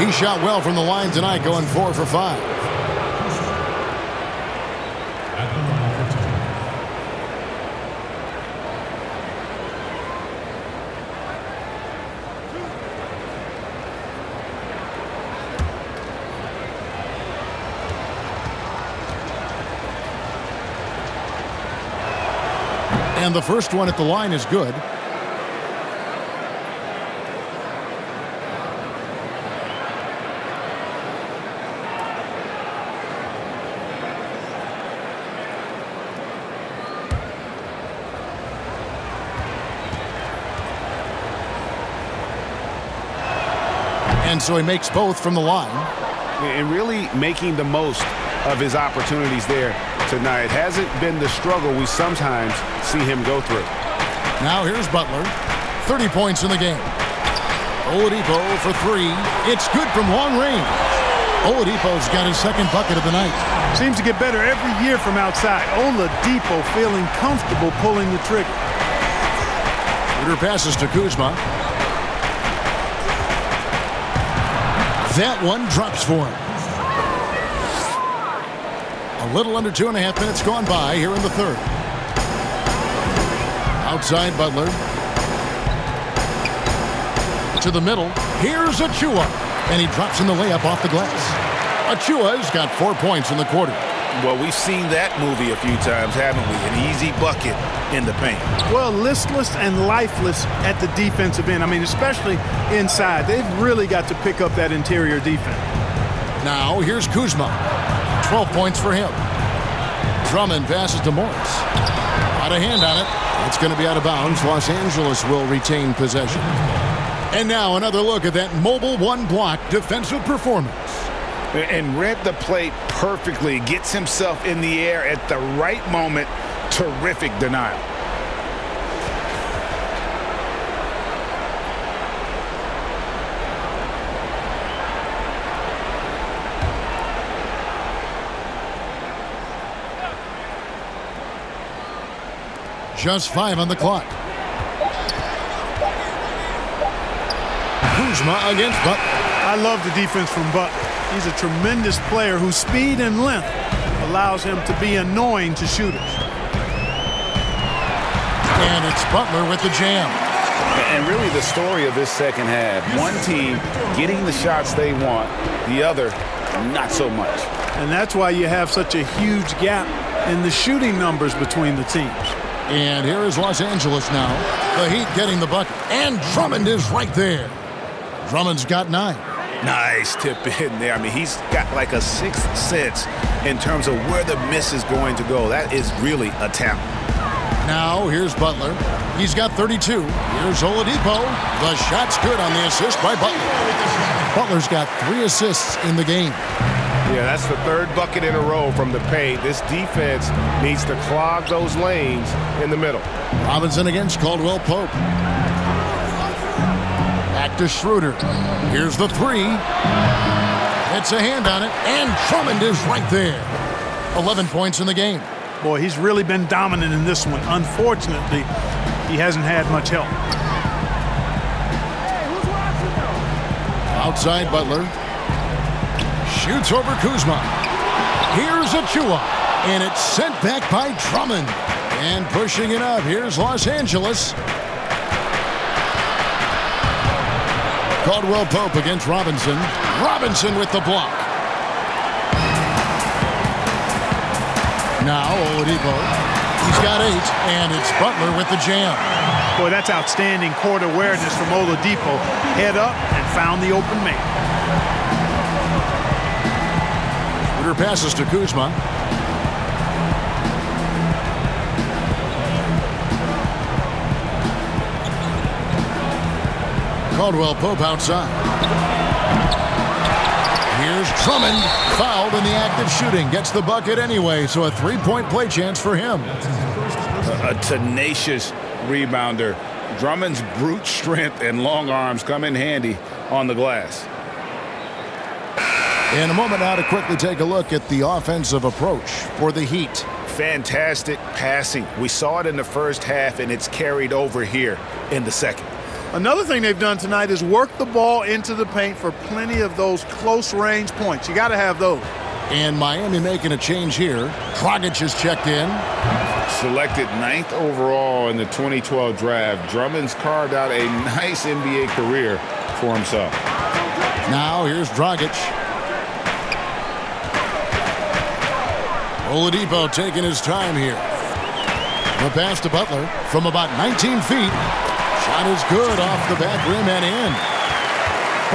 He shot well from the line tonight, going 4 for 5. And the first one at the line is good. And so he makes both from the line. And really making the most of his opportunities there tonight. Hasn't been the struggle we sometimes see him go through. Now here's Butler. 30 points in the game. Oladipo for 3. It's good from long range. Oladipo's got his second bucket of the night. Seems to get better every year from outside. Oladipo feeling comfortable pulling the trigger. Shooter passes to Kuzma. That one drops for him. A little under 2.5 minutes gone by here in the third. Outside Butler. To the middle. Here's Achua. And he drops in the layup off the glass. Achua's got 4 points in the quarter. Well, we've seen that movie a few times, haven't we? An easy bucket in the paint. Well, listless and lifeless at the defensive end. I mean, especially inside. They've really got to pick up that interior defense. Now, here's Kuzma. 12 points for him. Drummond passes to Morris. Out of hand on it. It's going to be out of bounds. Los Angeles will retain possession. And now another look at that mobile one-block defensive performance. And read the play perfectly. Gets himself in the air at the right moment. Terrific denial. Just 5 on the clock. Kuzma against Butler. I love the defense from Butler. He's a tremendous player whose speed and length allows him to be annoying to shooters. And it's Butler with the jam. And really the story of this second half. One team getting the shots they want, the other not so much. And that's why you have such a huge gap in the shooting numbers between the teams. And here is Los Angeles now. The Heat getting the bucket. And Drummond is right there. Drummond's got 9. Nice tip in there. I mean, he's got like a sixth sense in terms of where the miss is going to go. That is really a talent. Now, here's Butler. He's got 32. Here's Oladipo. The shot's good on the assist by Butler. Butler's got 3 assists in the game. Yeah, that's the third bucket in a row from the paint. This defense needs to clog those lanes in the middle. Robinson against Caldwell Pope. Back to Schroeder. Here's the 3. It's a hand on it, and Drummond is right there. 11 points in the game. Boy, he's really been dominant in this one. Unfortunately, he hasn't had much help. Outside Butler. Shoots over Kuzma. Here's Achua. And it's sent back by Drummond. And pushing it up. Here's Los Angeles. Caldwell Pope against Robinson. Robinson with the block. Now Oladipo. He's got 8. And it's Butler with the jam. Boy, that's outstanding court awareness from Oladipo. Head up and found the open man. Shooter passes to Kuzma. Caldwell Pope outside. Here's Drummond, fouled in the act of shooting. Gets the bucket anyway, so a three-point play chance for him. A tenacious rebounder. Drummond's brute strength and long arms come in handy on the glass. In a moment now to quickly take a look at the offensive approach for the Heat. Fantastic passing. We saw it in the first half, and it's carried over here in the second. Another thing they've done tonight is work the ball into the paint for plenty of those close-range points. You got to have those. And Miami making a change here. Dragic is checked in. Selected 9th overall in the 2012 draft, Drummond's carved out a nice NBA career for himself. Now here's Dragic. Oladipo taking his time here. The pass to Butler from about 19 feet. Shot is good off the back rim and in.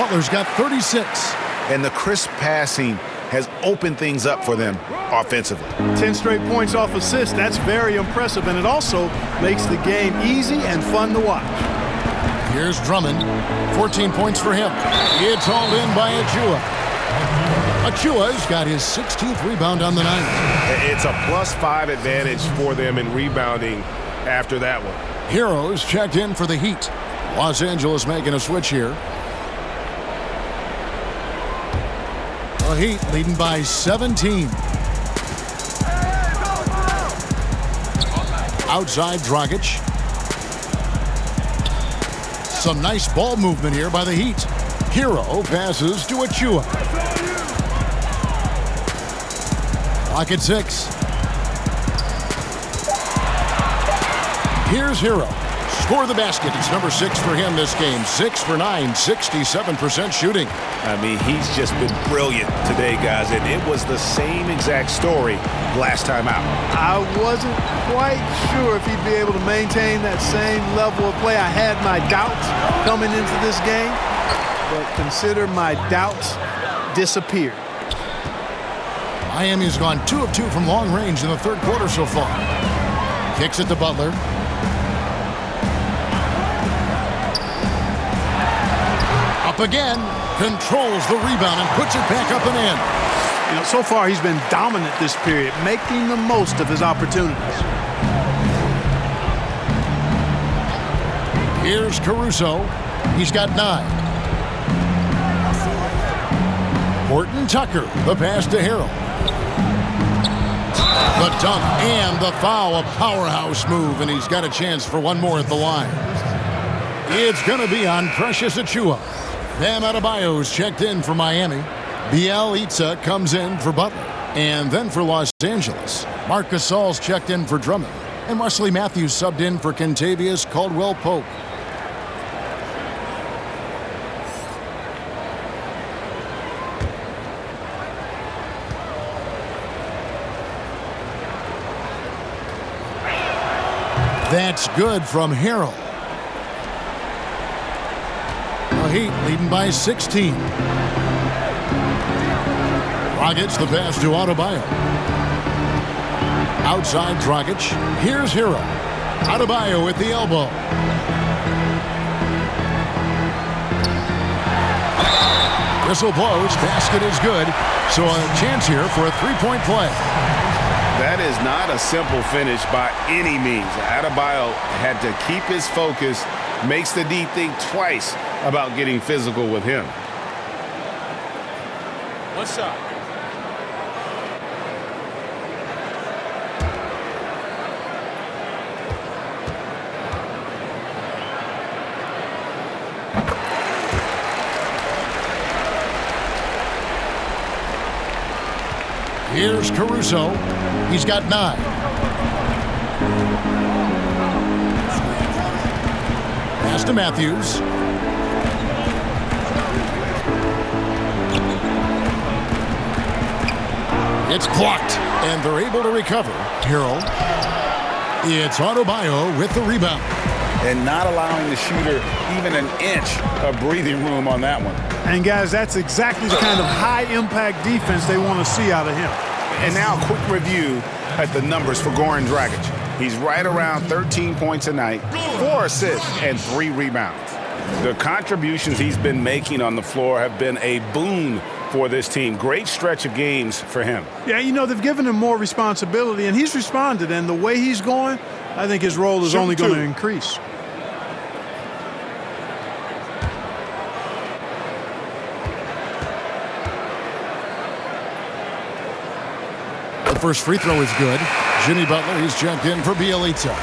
Butler's got 36. And the crisp passing has opened things up for them offensively. 10 straight points off assists. That's very impressive, and it also makes the game easy and fun to watch. Here's Drummond. 14 points for him. It's hauled in by Achua. Achua's got his 16th rebound on the night. It's a +5 advantage for them in rebounding after that one. Heroes checked in for the Heat. Los Angeles making a switch here. The Heat leading by 17. Outside Dragic. Some nice ball movement here by the Heat. Hero passes to Achua. Clock at 6. Here's Hero. Score the basket. It's number 6 for him this game. 6 for 9, 67% shooting. I mean, he's just been brilliant today, guys, and it was the same exact story last time out. I wasn't quite sure if he'd be able to maintain that same level of play. I had my doubts coming into this game, but consider my doubts disappeared. Miami's gone 2 of 2 from long range in the third quarter so far. Kicks it to Butler. Up again. Controls the rebound and puts it back up and in. You know, so far he's been dominant this period, making the most of his opportunities. Here's Caruso. He's got 9. Horton Tucker, the pass to Harrell. The dunk and the foul, a powerhouse move, and he's got a chance for one more at the line. It's going to be on Precious Achua. Bam Adebayo's checked in for Miami. Bielitsa comes in for Butler. And then for Los Angeles, Marc Gasol's checked in for Drummond. And Wesley Matthews subbed in for Kentavious Caldwell-Pope. That's good from Harrell. The Heat leading by 16. Dragic the pass to Adebayo. Outside Dragic. Here's Hero. Adebayo with the elbow. Whistle blows. Basket is good. So a chance here for a three-point play. That is not a simple finish by any means. Adebayo had to keep his focus, makes the D think twice about getting physical with him. One shot. Here's Caruso. He's got 9. Pass to Matthews. It's blocked, and they're able to recover. Harrell. It's Adebayo with the rebound. And not allowing the shooter even an inch of breathing room on that one. And, guys, that's exactly the kind of high-impact defense they want to see out of him. And now a quick review at the numbers for Goran Dragic. He's right around 13 points a night, 4 assists, and 3 rebounds. The contributions he's been making on the floor have been a boon for this team. Great stretch of games for him. Yeah, you know, they've given him more responsibility, and he's responded. And the way he's going, I think his role is only going to increase. The first free throw is good. Jimmy Butler, he's checked in for Bielitsa.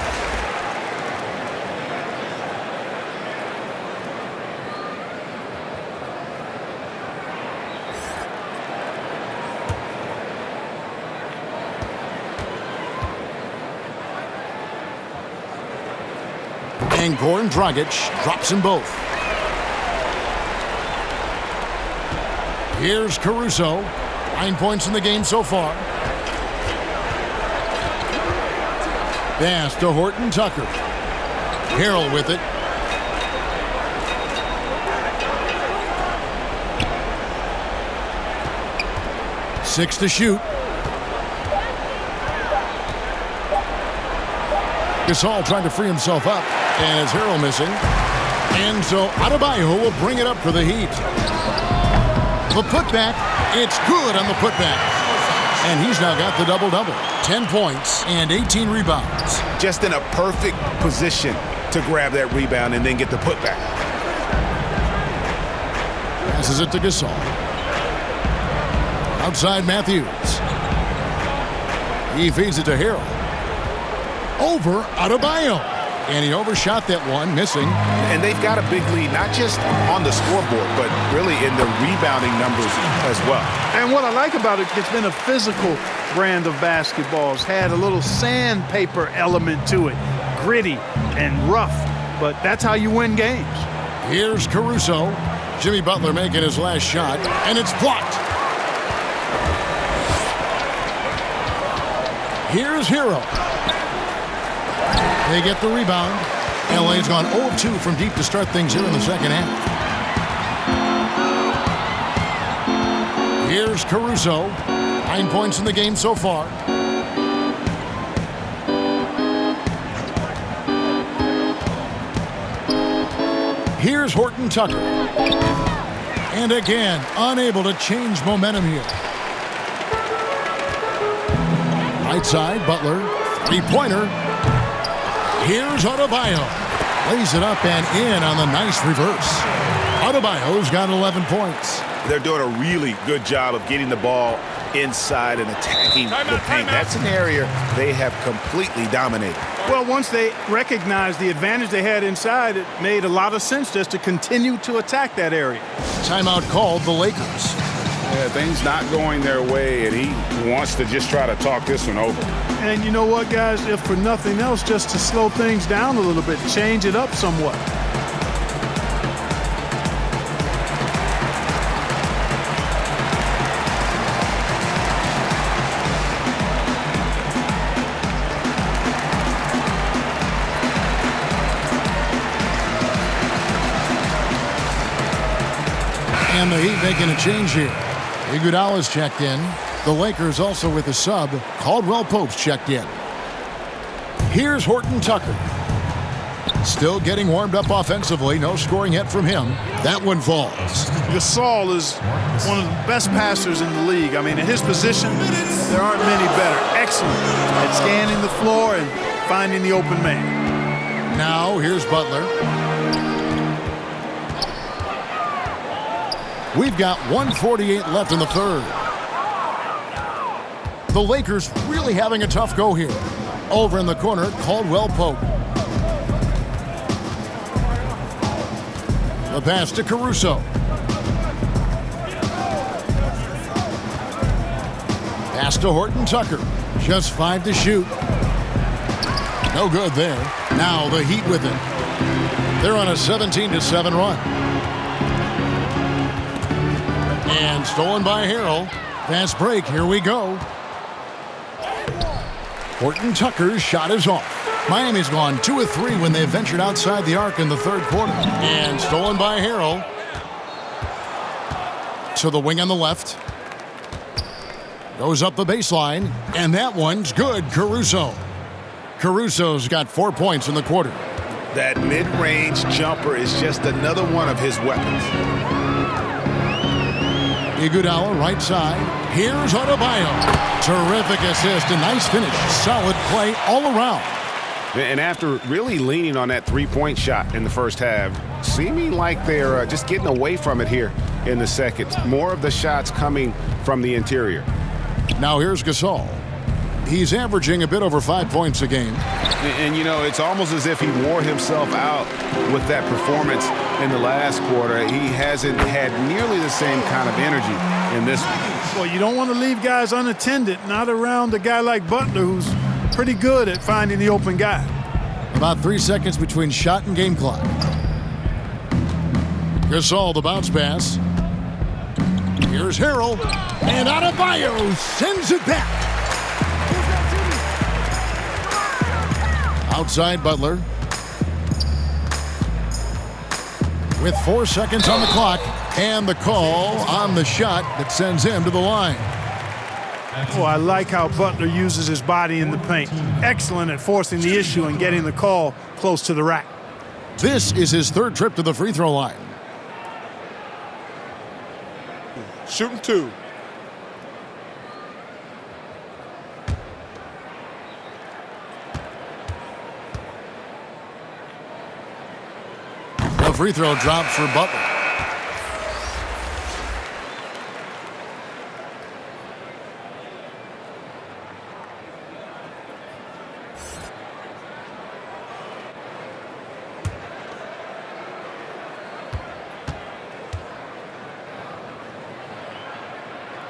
And Goran Dragic drops them both. Here's Caruso. 9 points in the game so far. Pass to Horton Tucker. Harrell with it. Six to shoot. Gasol trying to free himself up. And it's Harrell missing. And so Adebayo will bring it up for the Heat. The putback. It's good on the putback. And he's now got the double-double. 10 points and 18 rebounds. Just in a perfect position to grab that rebound and then get the putback. Passes it to Gasol. Outside Matthews. He feeds it to Harrell. Over Adebayo. And he overshot that one, missing. And they've got a big lead, not just on the scoreboard, but really in the rebounding numbers as well. And what I like about it, it's been a physical brand of basketball. It's had a little sandpaper element to it. Gritty and rough, but that's how you win games. Here's Caruso. Jimmy Butler making his last shot, and it's blocked. Here's Harrell. They get the rebound. LA's gone 0-2 from deep to start things here in the second half. Here's Caruso. 9 points in the game so far. Here's Horton Tucker. And again, unable to change momentum here. Right side, Butler. Three-pointer. Here's Adebayo. Lays it up and in on the nice reverse. Adebayo's got 11 points. They're doing a really good job of getting the ball inside and attacking the paint. That's an area they have completely dominated. Well, once they recognized the advantage they had inside, it made a lot of sense just to continue to attack that area. Timeout called the Lakers. Yeah, things not going their way, and he wants to just try to talk this one over. And you know what, guys? If for nothing else, just to slow things down a little bit, change it up somewhat. And the Heat making a change here. Iguodala's checked in. The Lakers also with a sub. Caldwell Pope's checked in. Here's Horton Tucker. Still getting warmed up offensively. No scoring yet from him. That one falls. Gasol is one of the best passers in the league. I mean, in his position, there aren't many better. Excellent at scanning the floor and finding the open man. Now here's Butler. We've got 1:48 left in the third. The Lakers really having a tough go here. Over in the corner, Caldwell Pope. The pass to Caruso. Pass to Horton Tucker. Just 5 to shoot. No good there. Now the Heat with it. They're on a 17-7 run. And stolen by Harrell. Fast break. Here we go. Horton Tucker's shot is off. Miami's gone 2 of 3 when they ventured outside the arc in the third quarter. And stolen by Harrell. to the wing on the left. Goes up the baseline, and that one's good. Caruso's got 4 points in the quarter. That mid-range jumper is just another one of his weapons. Iguodala, right side. Here's Adebayo. Terrific assist, a nice finish. Solid play all around. And after really leaning on that three-point shot in the first half, seeming like they're just getting away from it here in the second. More of the shots coming from the interior. Now here's Gasol. He's averaging a bit over 5 points a game. And, you know, it's almost as if he wore himself out with that performance in the last quarter. He hasn't had nearly the same kind of energy in this one. Well, you don't want to leave guys unattended, not around a guy like Butler, who's pretty good at finding the open guy. About 3 seconds between shot and game clock. Gasol, the bounce pass. Here's Harrell. And Adebayo sends it back. Outside Butler. With 4 seconds on the clock. And the call on the shot that sends him to the line. Oh, I like how Butler uses his body in the paint. Excellent at forcing the issue and getting the call close to the rack. This is his third trip to the free throw line. Shooting 2. The free throw drops for Butler.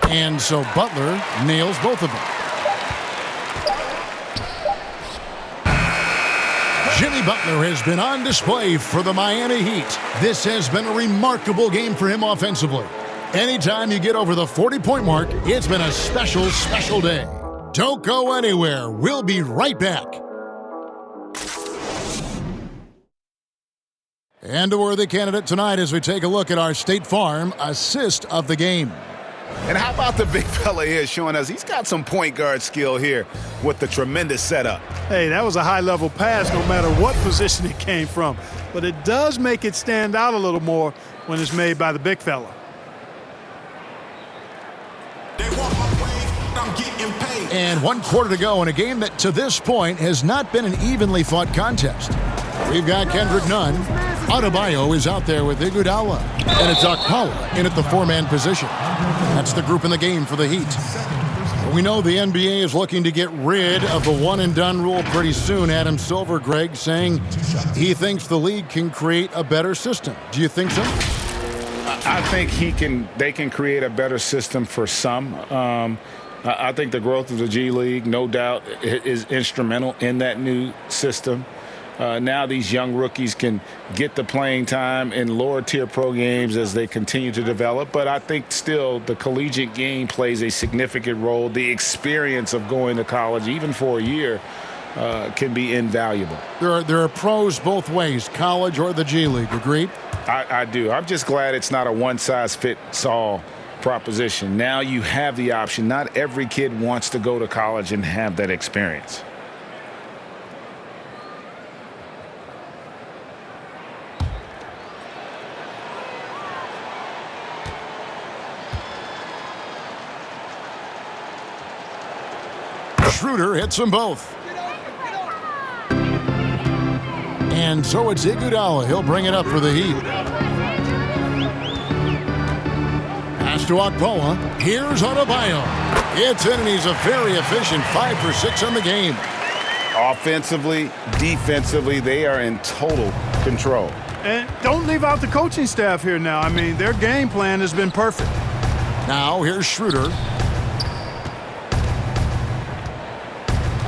And so Butler nails both of them. Jimmy Butler has been on display for the Miami Heat. This has been a remarkable game for him offensively. Anytime you get over the 40-point mark, it's been a special, special day. Don't go anywhere. We'll be right back. And a worthy candidate tonight as we take a look at our State Farm assist of the game. And how about the big fella here showing us he's got some point guard skill here with the tremendous setup. Hey, that was a high-level pass no matter what position it came from. But it does make it stand out a little more when it's made by the big fella. And 1 quarter to go in a game that to this point has not been an evenly fought contest. We've got Kendrick Nunn. Adebayo is out there with Iguodala. And it's Okpala in at the 4-man position. That's the group in the game for the Heat. We know the NBA is looking to get rid of the one-and-done rule pretty soon. Adam Silver, Greg, saying he thinks the league can create a better system. Do you think so? I think they can create a better system for some. I think the growth of the G League, no doubt, is instrumental in that new system. Now these young rookies can get the playing time in lower-tier pro games as they continue to develop. But I think still the collegiate game plays a significant role. The experience of going to college, even for a year, can be invaluable. There are pros both ways, college or the G League. Agreed? I do. I'm just glad it's not a one-size-fits-all proposition. Now you have the option. Not every kid wants to go to college and have that experience. Schroeder hits them both. And so it's Iguodala. He'll bring it up for the Heat. Pass to Okpala. Here's Adebayo. It's in, and he's a very efficient 5 for 6 on the game. Offensively, defensively, they are in total control. And don't leave out the coaching staff here now. I mean, their game plan has been perfect. Now here's Schroeder.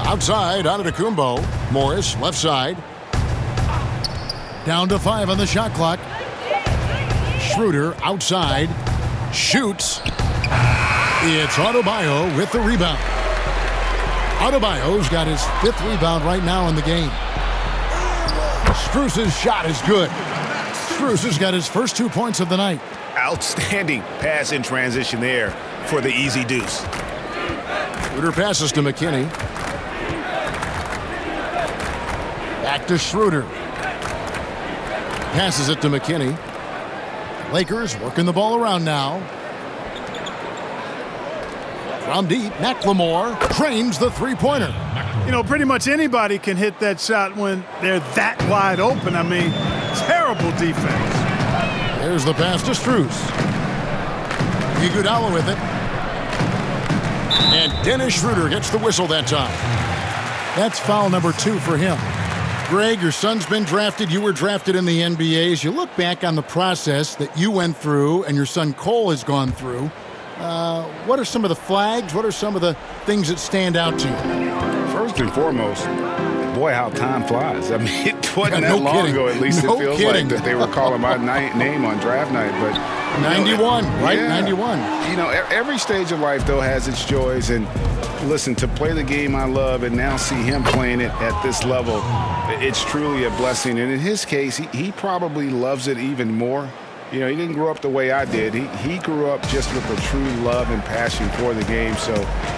Outside, Antetokounmpo. Morris, left side. Down to 5 on the shot clock. Schroeder outside. Shoots. It's Adebayo with the rebound. Adebayo's got his 5th rebound right now in the game. Strus's shot is good. Strus has got his first 2 points of the night. Outstanding pass in transition there for the easy deuce. Schroeder passes to McKinney. Back to Schroeder. Passes it to McKinney. Lakers working the ball around now. From deep, McLemore trains the three-pointer. You know, pretty much anybody can hit that shot when they're that wide open. I mean, terrible defense. There's the pass to Strus. Iguodala with it. And Dennis Schroeder gets the whistle that time. That's foul number 2 for him. Greg, your son's been drafted. You were drafted in the NBA. As you look back on the process that you went through and your son Cole has gone through, what are some of the flags? What are some of the things that stand out to you? First and foremost, boy, how time flies. I mean, it wasn't that long kidding. ago, at least No it feels kidding. like that they were calling my name on draft night. But 91, right? Yeah. 91. You know, every stage of life, though, has its joys. And listen, to play the game I love and now see him playing it at this level, it's truly a blessing. And in his case, he probably loves it even more. You know, he didn't grow up the way I did. He grew up just with a true love and passion for the game. So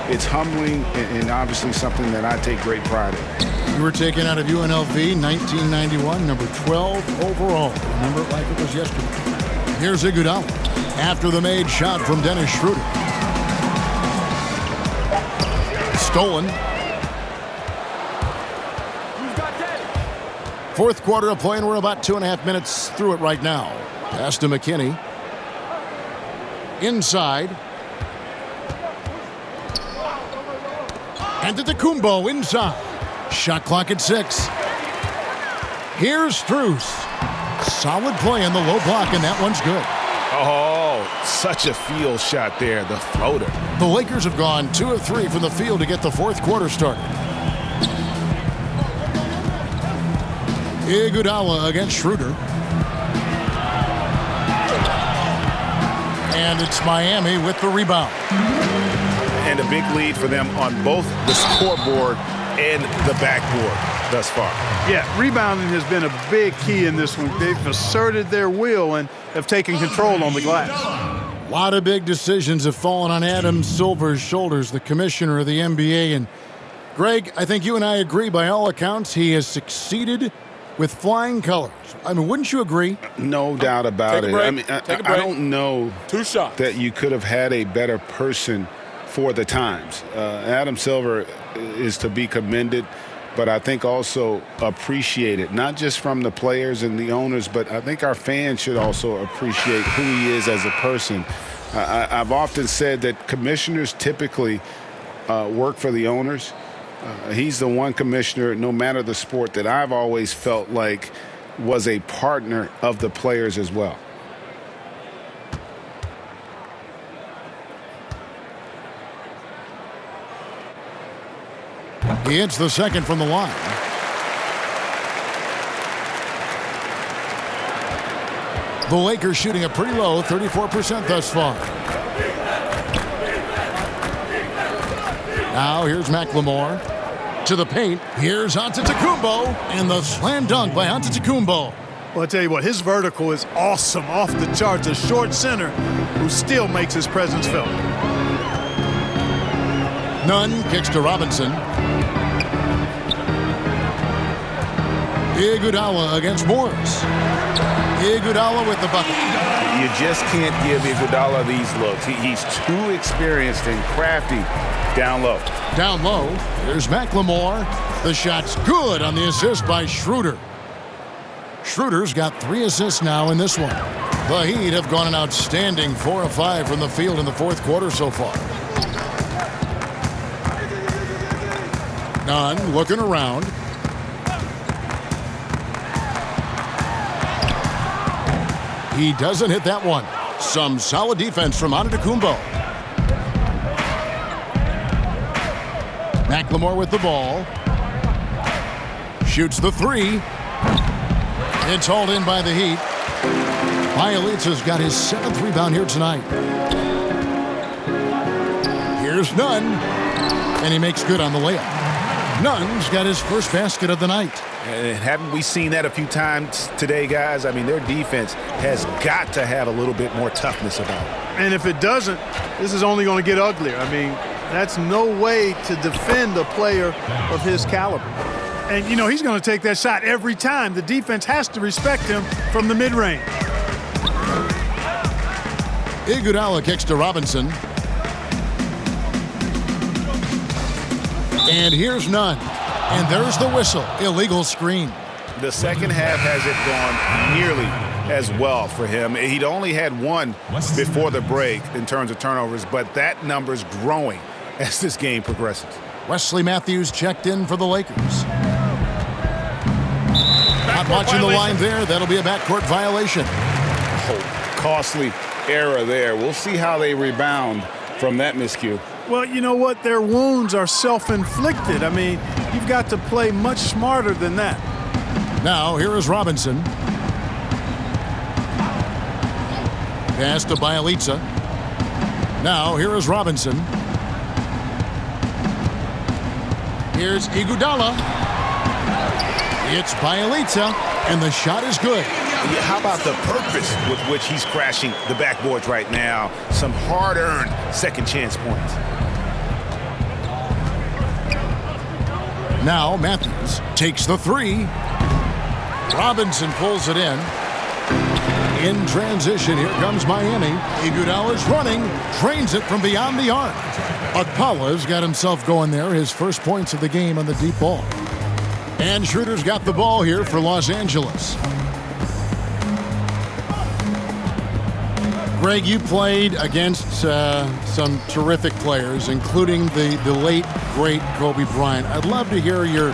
it's humbling and obviously something that I take great pride in. You were taken out of UNLV 1991, number 12 overall. Remember it like it was yesterday. Here's Iguodala after the made shot from Dennis Schroeder. Stolen. Fourth quarter of play, and we're about 2.5 minutes through it right now. Pass to McKinney. Inside. And to Antetokounmpo inside. Shot clock at 6. Here's Strus. Solid play in the low block, and that one's good. Oh, such a field shot there, the floater. The Lakers have gone 2 of 3 from the field to get the fourth quarter started. Iguodala against Schroeder. And it's Miami with the rebound. And a big lead for them on both the scoreboard and the backboard thus far. Yeah, rebounding has been a big key in this one. They've asserted their will and have taken control on the glass. A lot of big decisions have fallen on Adam Silver's shoulders, the commissioner of the NBA. And Greg, I think you and I agree, by all accounts, he has succeeded with flying colors. I mean, wouldn't you agree? No doubt about it. I mean, I don't know 2 shots that you could have had a better person for the times. Adam Silver is to be commended, but I think also appreciated, not just from the players and the owners, but I think our fans should also appreciate who he is as a person. I've often said that commissioners typically work for the owners. He's the one commissioner, no matter the sport, that I've always felt like was a partner of the players as well. He hits the second from the line. The Lakers shooting a pretty low 34% thus far. Now here's McLemore to the paint. Here's Antetokounmpo, and the slam dunk by Antetokounmpo. Well, I tell you what, his vertical is awesome, off the charts. A short center who still makes his presence felt. Nunn kicks to Robinson. Iguodala against Morris. Iguodala with the bucket. You just can't give Iguodala these looks. He's too experienced and crafty down low. Down low, there's McLemore. The shot's good on the assist by Schroeder. Schroeder's got 3 assists now in this one. The Heat have gone an outstanding 4 of 5 from the field in the fourth quarter so far. Nunn looking around. He doesn't hit that one. Some solid defense from Antetokounmpo. McLemore with the ball. Shoots the 3. It's hauled in by the Heat. Bielitsa's got his 7th rebound here tonight. Here's Nunn. And he makes good on the layup. Nunn's got his first basket of the night. And haven't we seen that a few times today, guys? I mean, their defense has got to have a little bit more toughness about it. And if it doesn't, this is only going to get uglier. I mean, that's no way to defend a player of his caliber. And, you know, he's going to take that shot every time. The defense has to respect him from the mid-range. Iguodala kicks to Robinson. And here's Nunn. And there's the whistle. Illegal screen. The second half hasn't gone nearly as well for him. He'd only had one before the break in terms of turnovers, but that number's growing as this game progresses. Wesley Matthews checked in for the Lakers. Not watching the line there. That'll be a backcourt violation. Oh, costly error there. We'll see how they rebound from that miscue. Well, you know what? Their wounds are self-inflicted. I mean, you've got to play much smarter than that. Now, here is Robinson. Pass to Bialica. Now, here is Robinson. Here's Iguodala. It's Bialica, and the shot is good. How about the purpose with which he's crashing the backboards right now? Some hard-earned second chance points. Now Matthews takes the three. Robinson pulls it in. In transition, here comes Miami. Iguodala's running, trains it from beyond the arc. Akpala's got himself going there, his first points of the game on the deep ball. And Schroeder's got the ball here for Los Angeles. Greg, you played against some terrific players, including the late, great Kobe Bryant. I'd love to hear your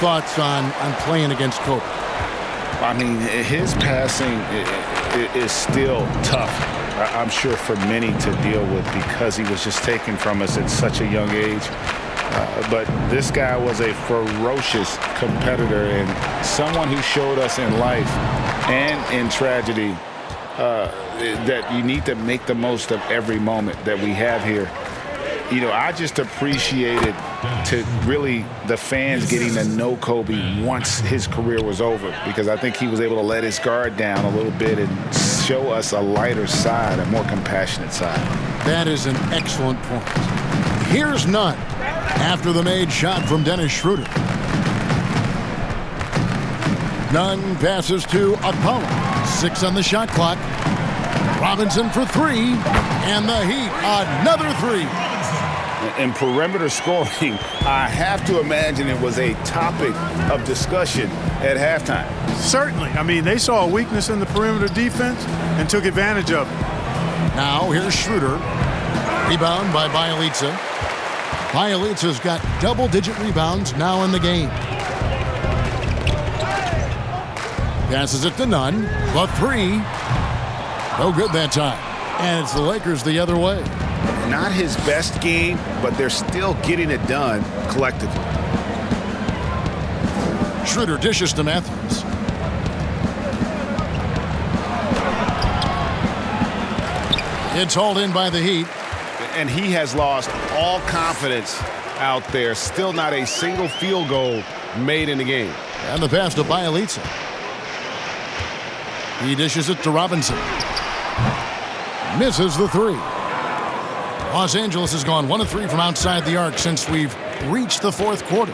thoughts on playing against Kobe. I mean, his passing is still tough, I'm sure, for many to deal with because he was just taken from us at such a young age. But this guy was a ferocious competitor and someone who showed us in life and in tragedy that you need to make the most of every moment that we have here. You know, I just appreciated to really the fans getting to know Kobe once his career was over, because I think he was able to let his guard down a little bit and show us a lighter side, a more compassionate side. That is an excellent point. Here's Nunn after the made shot from Dennis Schroeder. Nunn passes to Akpala. 6 on the shot clock. Robinson for 3, and the Heat another 3. In perimeter scoring, I have to imagine it was a topic of discussion at halftime. Certainly. I mean, they saw a weakness in the perimeter defense and took advantage of it. Now here's Schroeder. Rebound by Bialica. Bialica's got double-digit rebounds now in the game. Passes it to Nunn. The 3. No good that time. And it's the Lakers the other way. Not his best game, but they're still getting it done collectively. Schroeder dishes to Matthews. It's hauled in by the Heat. And he has lost all confidence out there. Still not a single field goal made in the game. And the pass to Bialica. He dishes it to Robinson. Misses the 3. Los Angeles has gone 1 of 3 from outside the arc since we've reached the fourth quarter.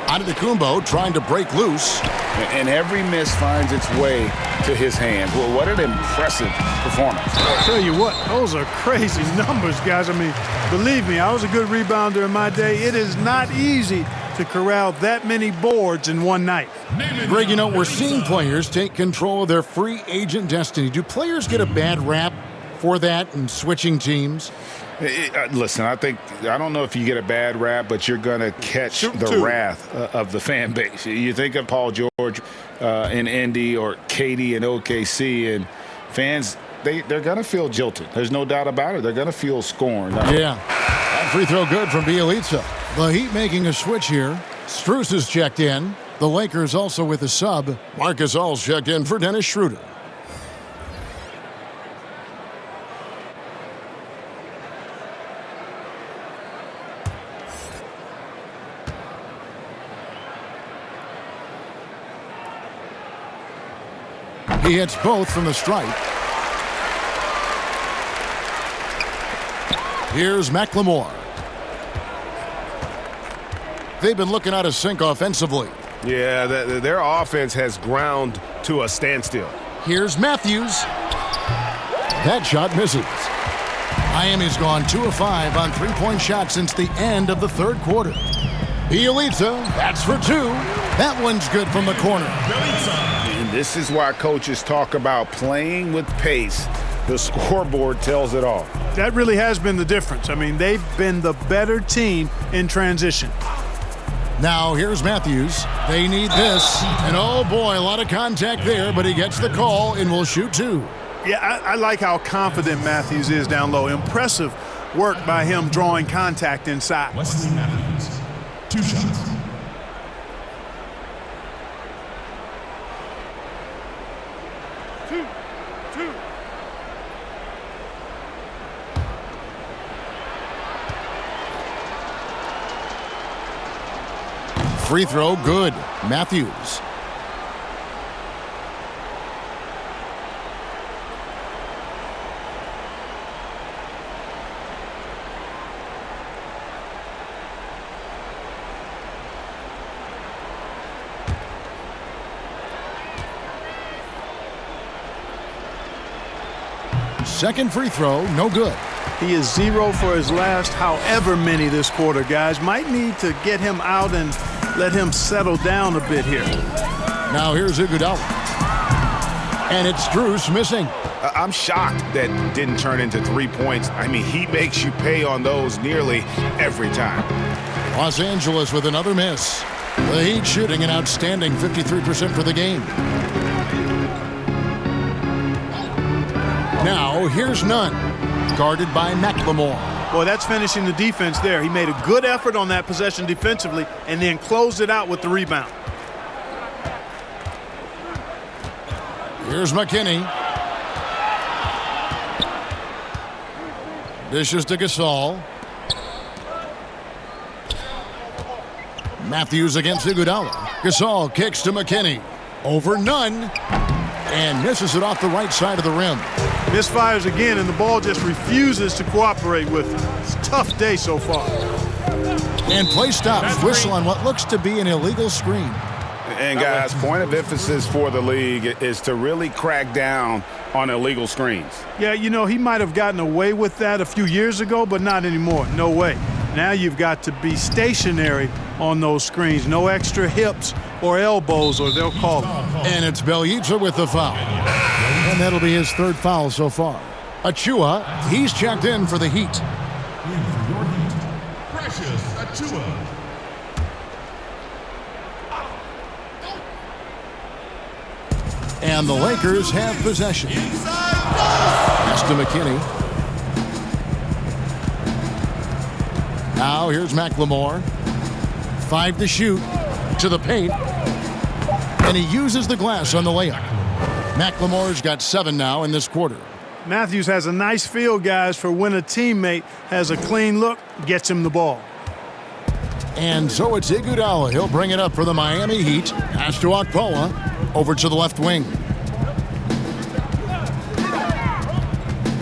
Antetokounmpo trying to break loose. And every miss finds its way to his hands. Well, what an impressive performance. I'll tell you what, those are crazy numbers, guys. I mean, believe me, I was a good rebounder in my day. It is not easy to corral that many boards in one night. Greg, you know, we're seeing players take control of their free agent destiny. Do players get a bad rap for that and switching teams? Listen, I don't know if you get a bad rap, but you're going to catch the wrath of the fan base. You think of Paul George in Indy or KD in OKC, and fans, they're going to feel jilted. There's no doubt about it. They're going to feel scorned. Yeah. That free throw good from Bialica. The Heat making a switch here. Strus is checked in. The Lakers also with a sub. Marc Gasol's checked in for Dennis Schroeder. He hits both from the stripe. Here's McLemore. They've been looking out of sync offensively. Yeah, their offense has ground to a standstill. Here's Matthews. That shot misses. Miami's gone 2 of 5 on three-point shots since the end of the third quarter. Bielitsa, that's for 2. That one's good from the corner. And this is why coaches talk about playing with pace. The scoreboard tells it all. That really has been the difference. I mean, they've been the better team in transition. Now here's Matthews. They need this. And oh boy, a lot of contact there, but he gets the call and will shoot 2. Yeah, I like how confident Matthews is down low. Impressive work by him drawing contact inside. Wesley Matthews, 2 shots. Free throw, good. Matthews. Second free throw, no good. He is 0 for his last however many this quarter, guys. Might need to get him out and let him settle down a bit here. Now here's Iguodala. And it's Strus missing. I'm shocked that didn't turn into 3 points. I mean, he makes you pay on those nearly every time. Los Angeles with another miss. The Heat shooting an outstanding 53% for the game. Now here's Nunn, guarded by McLemore. Boy, that's finishing the defense there. He made a good effort on that possession defensively and then closed it out with the rebound. Here's McKinney. Dishes to Gasol. Matthews against Iguodala. Gasol kicks to McKinney. Over Nunn. And misses it off the right side of the rim. Misfires again, and the ball just refuses to cooperate with him. It's a tough day so far. And play stops. Whistle on what looks to be an illegal screen. And guys, point of emphasis for the league is to really crack down on illegal screens. Yeah, you know, he might have gotten away with that a few years ago, but not anymore. No way. Now you've got to be stationary on those screens. No extra hips or elbows, or they'll call it. And it's Bielitsa with the foul. And that'll be his third foul so far. Achua, he's checked in for the Heat. Your Heat, Precious Achua. And the Lakers have possession. Pass to McKinney. Now here's McLemore. 5 to shoot. To the paint. And he uses the glass on the layup. McLemore's got 7 now in this quarter. Matthews has a nice feel, guys, for when a teammate has a clean look, gets him the ball. And so it's Iguodala. He'll bring it up for the Miami Heat. Pass to Okpoa. Over to the left wing.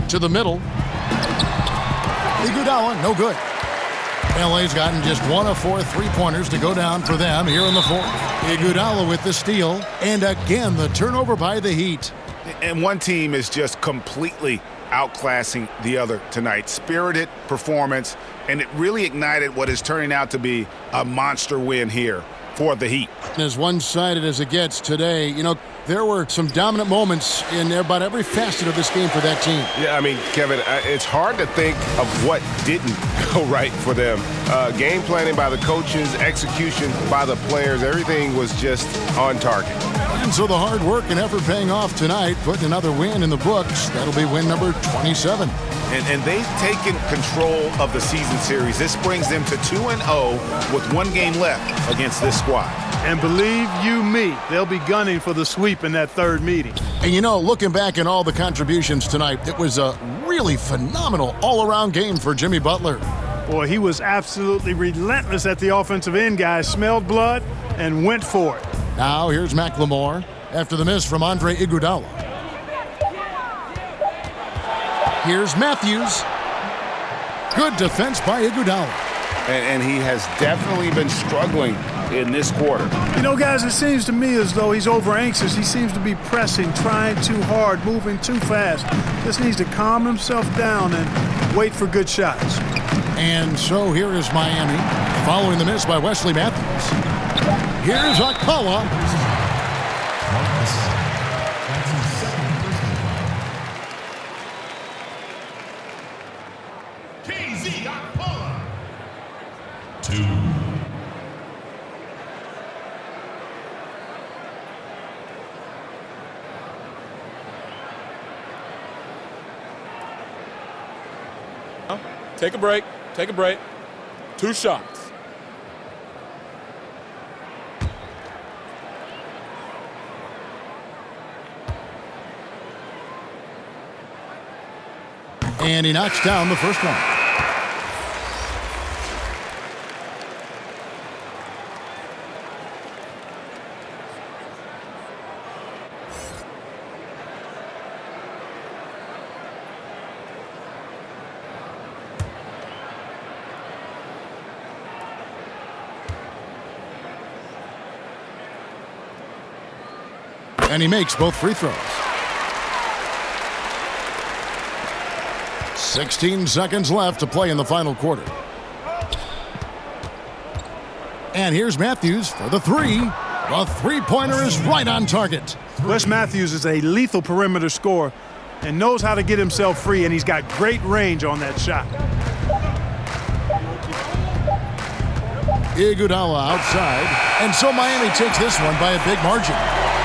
To the middle. Iguodala, no good. LA's gotten just 1 of 4 three-pointers to go down for them here in the fourth. Iguodala with the steal. And again, the turnover by the Heat. And one team is just completely outclassing the other tonight. Spirited performance, and it really ignited what is turning out to be a monster win here for the Heat. As one-sided as it gets today, you know, there were some dominant moments in about every facet of this game for that team. Yeah, I mean, Kevin, it's hard to think of what didn't go right for them. Game planning by the coaches, execution by the players, everything was just on target. And so the hard work and effort paying off tonight, putting another win in the books. That'll be win number 27. And they've taken control of the season series. This brings them to 2-0 with 1 game left against this squad. And believe you me, they'll be gunning for the sweep in that third meeting. And you know, looking back at all the contributions tonight, it was a really phenomenal all-around game for Jimmy Butler. Boy, he was absolutely relentless at the offensive end, guys. Smelled blood and went for it. Now here's McLemore. after the miss from Andre Iguodala. Here's Matthews. Good defense by Iguodala. And he has definitely been struggling in this quarter. You know, guys, it seems to me as though he's over anxious. He seems to be pressing, trying too hard, moving too fast. Just needs to calm himself down and wait for good shots. And so here is Miami, following the miss by Wesley Matthews. Here's Akpala. KZ Akpala. 2. Take a break. Take a break. 2 shots. And he knocks down the first one. And he makes both free throws. 16 seconds left to play in the final quarter. And here's Matthews for the 3. The three-pointer is right on target. Wes Matthews is a lethal perimeter scorer and knows how to get himself free, and he's got great range on that shot. Iguodala outside. And so Miami takes this one by a big margin.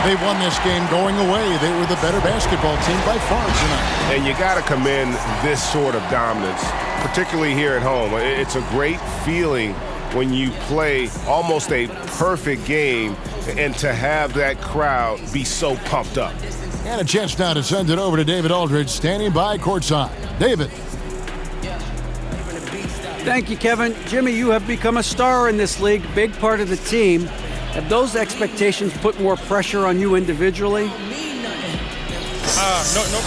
They won this game going away. They were the better basketball team by far tonight. And you got to commend this sort of dominance, particularly here at home. It's a great feeling when you play almost a perfect game and to have that crowd be so pumped up. And a chance now to send it over to David Aldridge, standing by courtside. David. Thank you, Kevin. Jimmy, you have become a star in this league, big part of the team. Have those expectations put more pressure on you individually? No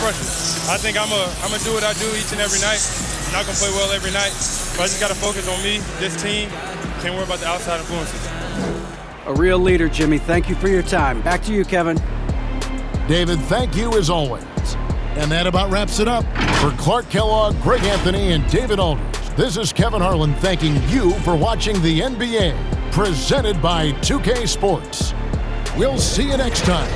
pressure. I think I'm gonna do what I do each and every night. I'm not gonna play well every night, but I just gotta focus on me, this team. Can't worry about the outside influences. A real leader, Jimmy. Thank you for your time. Back to you, Kevin. David, thank you as always. And that about wraps it up. For Clark Kellogg, Greg Anthony, and David Aldridge, this is Kevin Harlan thanking you for watching the NBA, presented by 2K Sports. We'll see you next time.